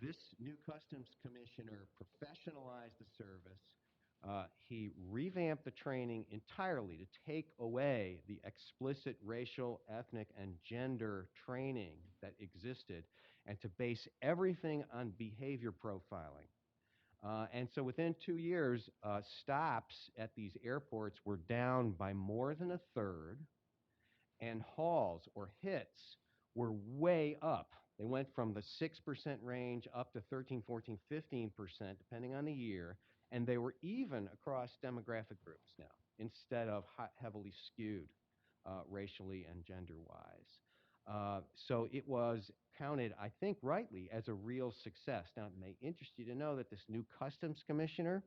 This new customs commissioner professionalized the service. He revamped the training entirely to take away the explicit racial, ethnic, and gender training that existed and to base everything on behavior profiling. And so within 2 years, stops at these airports were down by more than a third, and hauls or hits were way up. They went from the 6% range up to 13, 14, 15%, depending on the year, and they were even across demographic groups now, instead of heavily skewed racially and gender-wise. So it was counted, I think rightly, as a real success. Now, it may interest you to know that this new customs commissioner,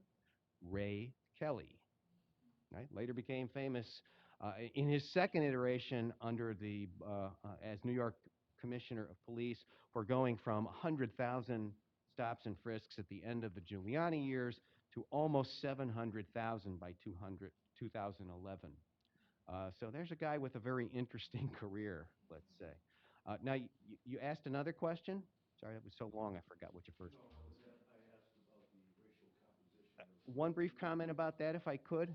Ray Kelly, right, later became famous in his second iteration under the as New York Commissioner of Police for going from 100,000 stops and frisks at the end of the Giuliani years to almost 700,000 by 2011. So there's a guy with a very interesting career, let's say. Now, you asked another question? Sorry, that was so long I forgot what your first. No, I asked about the racial composition of. One brief comment about that, if I could.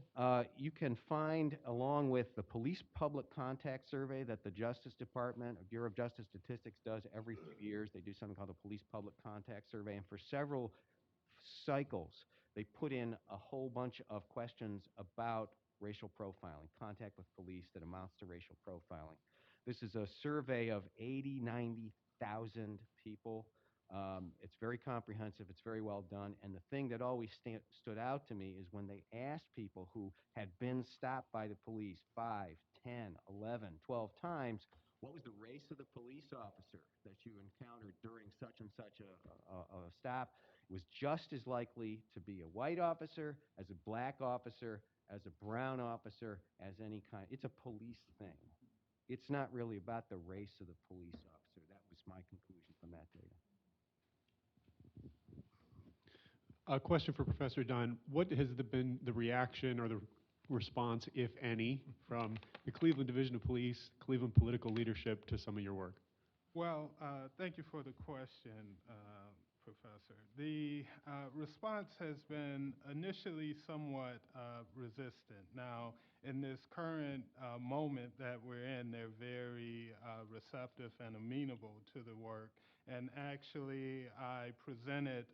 You can find, along with the Police Public Contact Survey that the Justice Department, or Bureau of Justice Statistics does every few years, they do something called the Police Public Contact Survey, and for several cycles, they put in a whole bunch of questions about racial profiling, contact with police that amounts to racial profiling. This is a survey of 80, 90,000 people. It's very comprehensive, it's very well done, and the thing that always stood out to me is when they asked people who had been stopped by the police 5, 10, 11, 12 times, what was the race of the police officer that you encountered during such and such a stop? It was just as likely to be a white officer, as a black officer, as a brown officer, as any kind. It's a police thing. It's not really about the race of the police officer. That was my conclusion from that data. A question for Professor Dunn. What has been the reaction or the response, if any, from the Cleveland Division of Police, Cleveland political leadership to some of your work? Well, thank you for the question, Professor. The response has been initially somewhat resistant. Now, in this current moment that we're in, they're very receptive and amenable to the work. And actually, I presented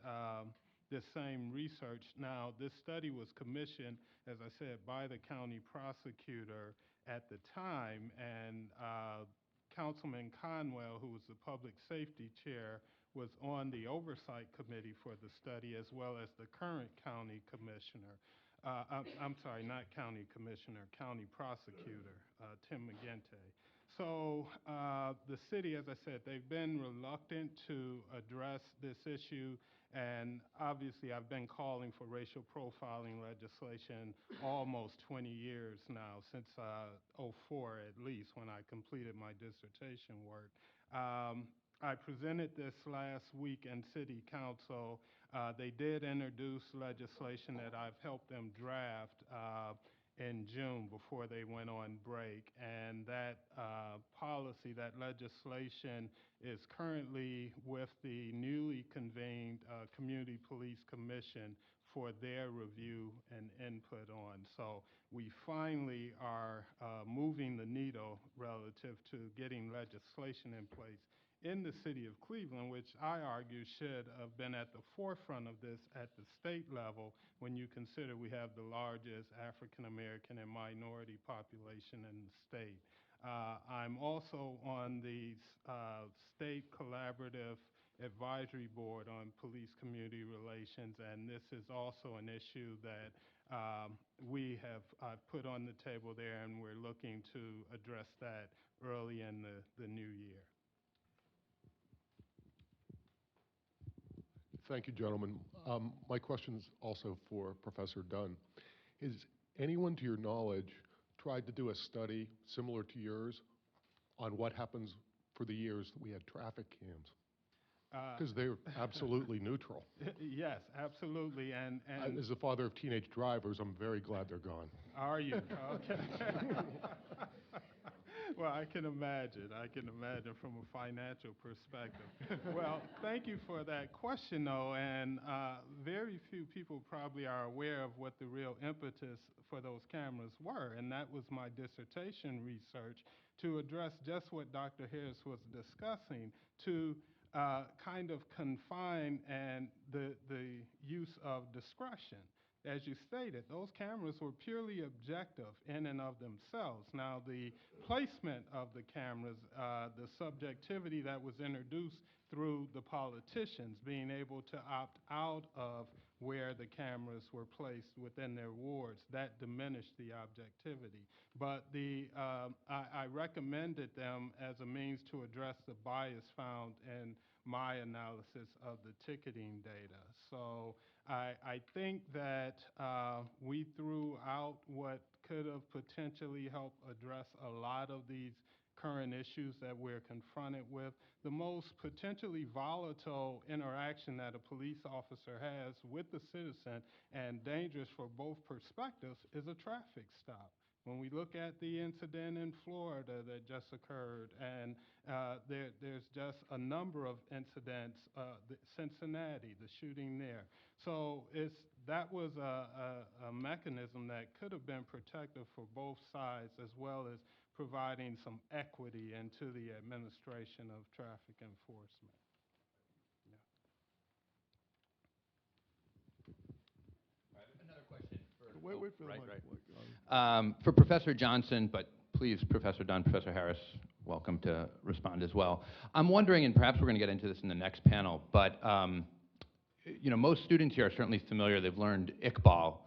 this same research. Now, this study was commissioned, as I said, by the county prosecutor at the time, and Councilman Conwell, who was the public safety chair, was on the oversight committee for the study, as well as the current county commissioner. I'm sorry, not county commissioner, county prosecutor, Tim McGinty. So the city, as I said, they've been reluctant to address this issue, and obviously I've been calling for racial profiling legislation almost 20 years now, since '04 at least, when I completed my dissertation work. I presented this last week in City Council. They did introduce legislation that I've helped them draft in June before they went on break. And that policy, that legislation, is currently with the newly convened Community Police Commission for their review and input on. So we finally are moving the needle relative to getting legislation in place in the city of Cleveland, which I argue should have been at the forefront of this at the state level, when you consider we have the largest African American and minority population in the state. I'm also on the state collaborative advisory board on police community relations, and this is also an issue that we have put on the table there, and we're looking to address that early in the new year. Thank you, gentlemen. My question is also for Professor Dunn. Has anyone, to your knowledge, tried to do a study similar to yours on what happens for the years that we had traffic cams? Because they're absolutely neutral. Yes, absolutely. And As the father of teenage drivers, I'm very glad they're gone. are you? Okay. Well, I can imagine from a financial perspective. Well, thank you for that question, though, and very few people probably are aware of what the real impetus for those cameras were, and that was my dissertation research to address just what Dr. Harris was discussing, to kind of confine and the use of discretion. As you stated, those cameras were purely objective in and of themselves. Now, the placement of the cameras, the subjectivity that was introduced through the politicians being able to opt out of where the cameras were placed within their wards, that diminished the objectivity. But I recommended them as a means to address the bias found in my analysis of the ticketing data. So I think that we threw out what could have potentially helped address a lot of these current issues that we're confronted with. The most potentially volatile interaction that a police officer has with the citizen, and dangerous for both perspectives, is a traffic stop. When we look at the incident in Florida that just occurred, and there's just a number of incidents, Cincinnati, the shooting there. So that was a mechanism that could have been protective for both sides, as well as providing some equity into the administration of traffic enforcement. Another question for Wait for the right, mic. right. For Professor Johnson, but please, Professor Dunn, Professor Harris, welcome to respond as well. I'm wondering, and perhaps we're going to get into this in the next panel, but most students here are certainly familiar. They've learned Iqbal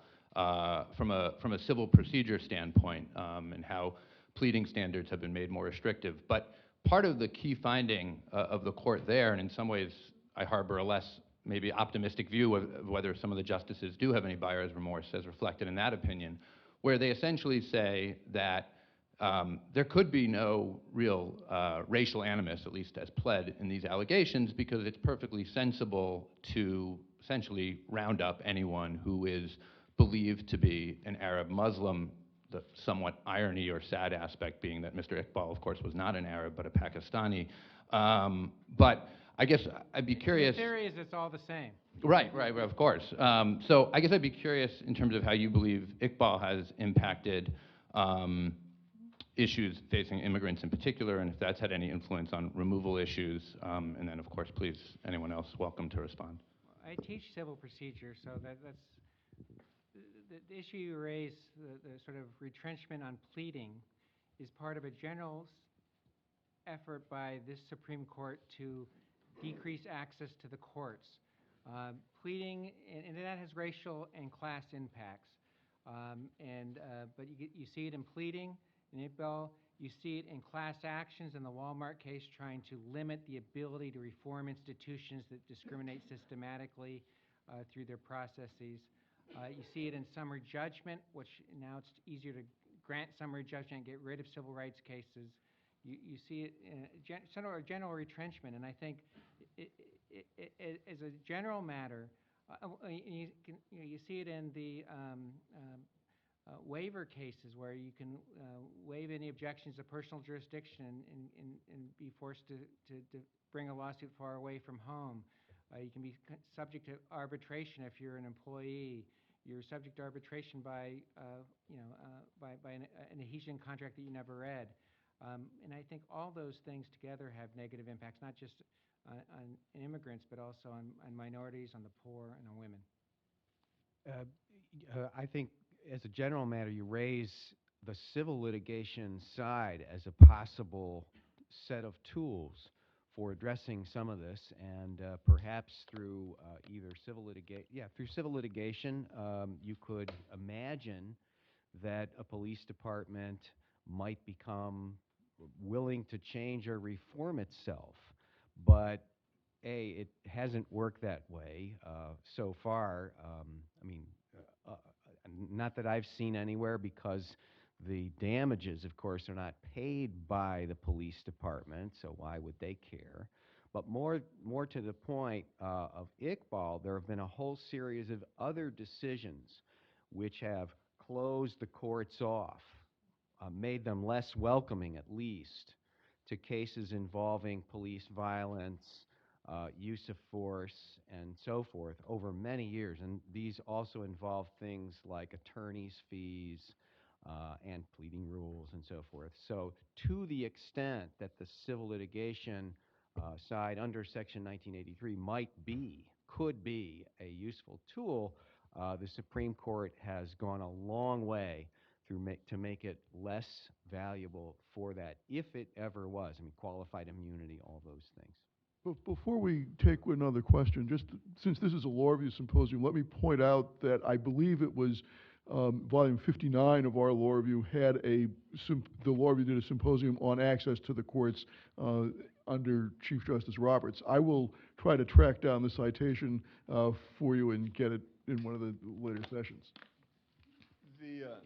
from a civil procedure standpoint, and how pleading standards have been made more restrictive. But part of the key finding of the court there, and in some ways I harbor a less maybe optimistic view of whether some of the justices do have any buyer's remorse as reflected in that opinion, where they essentially say that there could be no real racial animus, at least as pled in these allegations, because it's perfectly sensible to essentially round up anyone who is believed to be an Arab Muslim, the somewhat irony or sad aspect being that Mr. Iqbal, of course, was not an Arab, but a Pakistani. But I guess I'd be curious. The theory is it's all the same. Right, of course. So I guess I'd be curious in terms of how you believe Iqbal has impacted issues facing immigrants in particular, and if that's had any influence on removal issues. And then, of course, please, anyone else, welcome to respond. I teach civil procedure, so that's the issue you raise, the sort of retrenchment on pleading, is part of a general effort by this Supreme Court to decrease access to the courts. Pleading, and that has racial and class impacts. But you see it in pleading, in Iqbal. You see it in class actions in the Walmart case, trying to limit the ability to reform institutions that discriminate systematically through their processes. You see it in summary judgment, which now it's easier to grant summary judgment and get rid of civil rights cases. You see it in general retrenchment, and I think as a general matter, you see it in the waiver cases where you can waive any objections to personal jurisdiction and be forced to bring a lawsuit far away from home. You can be subject to arbitration if you're an employee. You're subject to arbitration by an adhesion contract that you never read. And I think all those things together have negative impacts, not just on immigrants, but also on minorities, on the poor, and on women. I think, as a general matter, you raise the civil litigation side as a possible set of tools for addressing some of this, and perhaps through either civil litigation, you could imagine that a police department might become willing to change or reform itself. But it hasn't worked that way so far. Not that I've seen anywhere, because the damages, of course, are not paid by the police department, so why would they care? But more to the point of Iqbal, there have been a whole series of other decisions which have closed the courts off, made them less welcoming, at least, to cases involving police violence, use of force, and so forth over many years. And these also involve things like attorney's fees and pleading rules and so forth. So to the extent that the civil litigation side under Section 1983 could be a useful tool, the Supreme Court has gone a long way to make it less valuable for that, if it ever was. Qualified immunity, all those things. But before we take another question, just since this is a law review symposium, let me point out that I believe it was volume 59 of our law review had the law review did a symposium on access to the courts under Chief Justice Roberts. I will try to track down the citation for you and get it in one of the later sessions.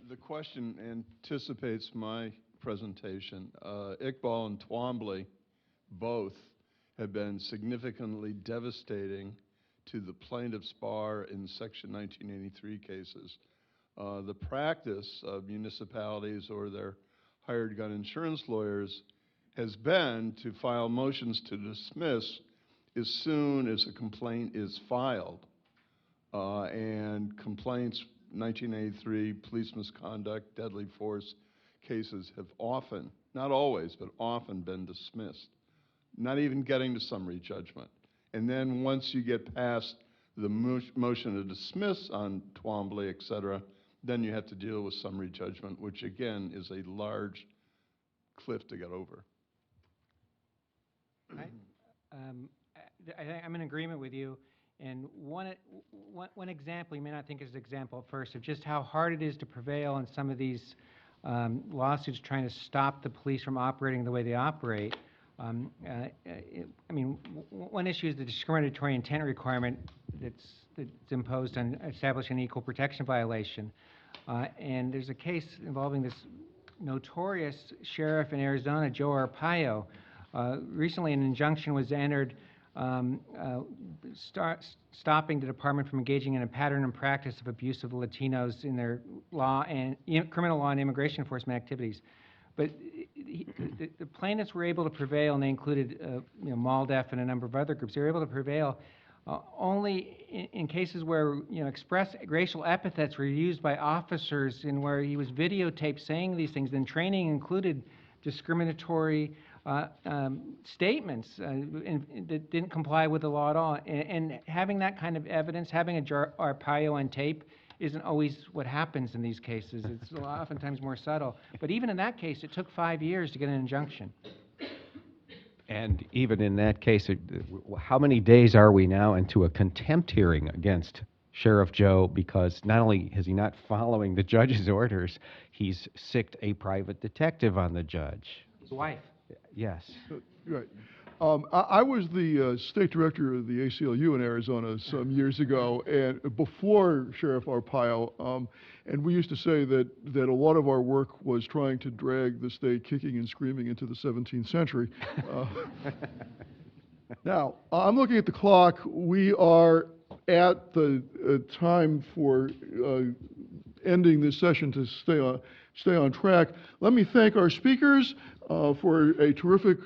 The question anticipates my presentation. Iqbal and Twombly both have been significantly devastating to the plaintiff's bar in Section 1983 cases. The practice of municipalities or their hired gun insurance lawyers has been to file motions to dismiss as soon as a complaint is filed. And complaints, 1983 police misconduct, deadly force cases have often, not always, but often been dismissed, not even getting to summary judgment. And then once you get past the motion to dismiss on Twombly, et cetera, then you have to deal with summary judgment, which again is a large cliff to get over. I'm in agreement with you. And one example, you may not think is an example at first, of just how hard it is to prevail in some of these lawsuits trying to stop the police from operating the way they operate. One issue is the discriminatory intent requirement that's imposed on establishing an equal protection violation. And there's a case involving this notorious sheriff in Arizona, Joe Arpaio. Recently, an injunction was entered stopping the department from engaging in a pattern and practice of abuse of Latinos in their criminal law and immigration enforcement activities. But the plaintiffs were able to prevail, and they included MALDEF and a number of other groups. They were able to prevail only in cases where express racial epithets were used by officers, and where he was videotaped saying these things. Then training included discriminatory statements that didn't comply with the law at all. And having that kind of evidence, having a Arpaio on tape, isn't always what happens in these cases. It's oftentimes more subtle. But even in that case, it took 5 years to get an injunction. And even in that case, how many days are we now into a contempt hearing against Sheriff Joe because not only is he not following the judge's orders, he's sicked a private detective on the judge. His wife. Yes. Right. I was the state director of the ACLU in Arizona some years ago, and before Sheriff Arpaio, and we used to say that a lot of our work was trying to drag the state kicking and screaming into the 17th century. Now, I'm looking at the clock. We are at the time for ending this session to stay on track. Let me thank our speakers for a terrific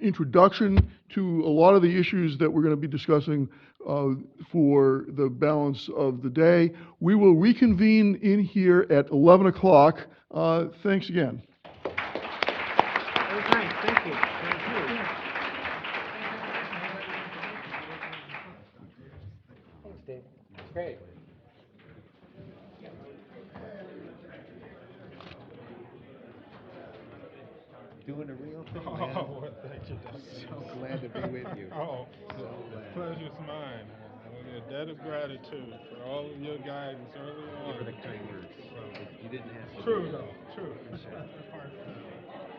introduction to a lot of the issues that we're going to be discussing for the balance of the day. We will reconvene in here at 11 o'clock. Thanks again. Very nice, thank you. Thank you. Thanks, Dave. Great. Doing a real thing, Oh, man. well, thank you, Doc. So glad to be with you. Oh, So the glad. pleasure's mine. I owe you a debt of gratitude for all of your guidance early on. For the kind words. You didn't have to. True, though, true. Apart from that.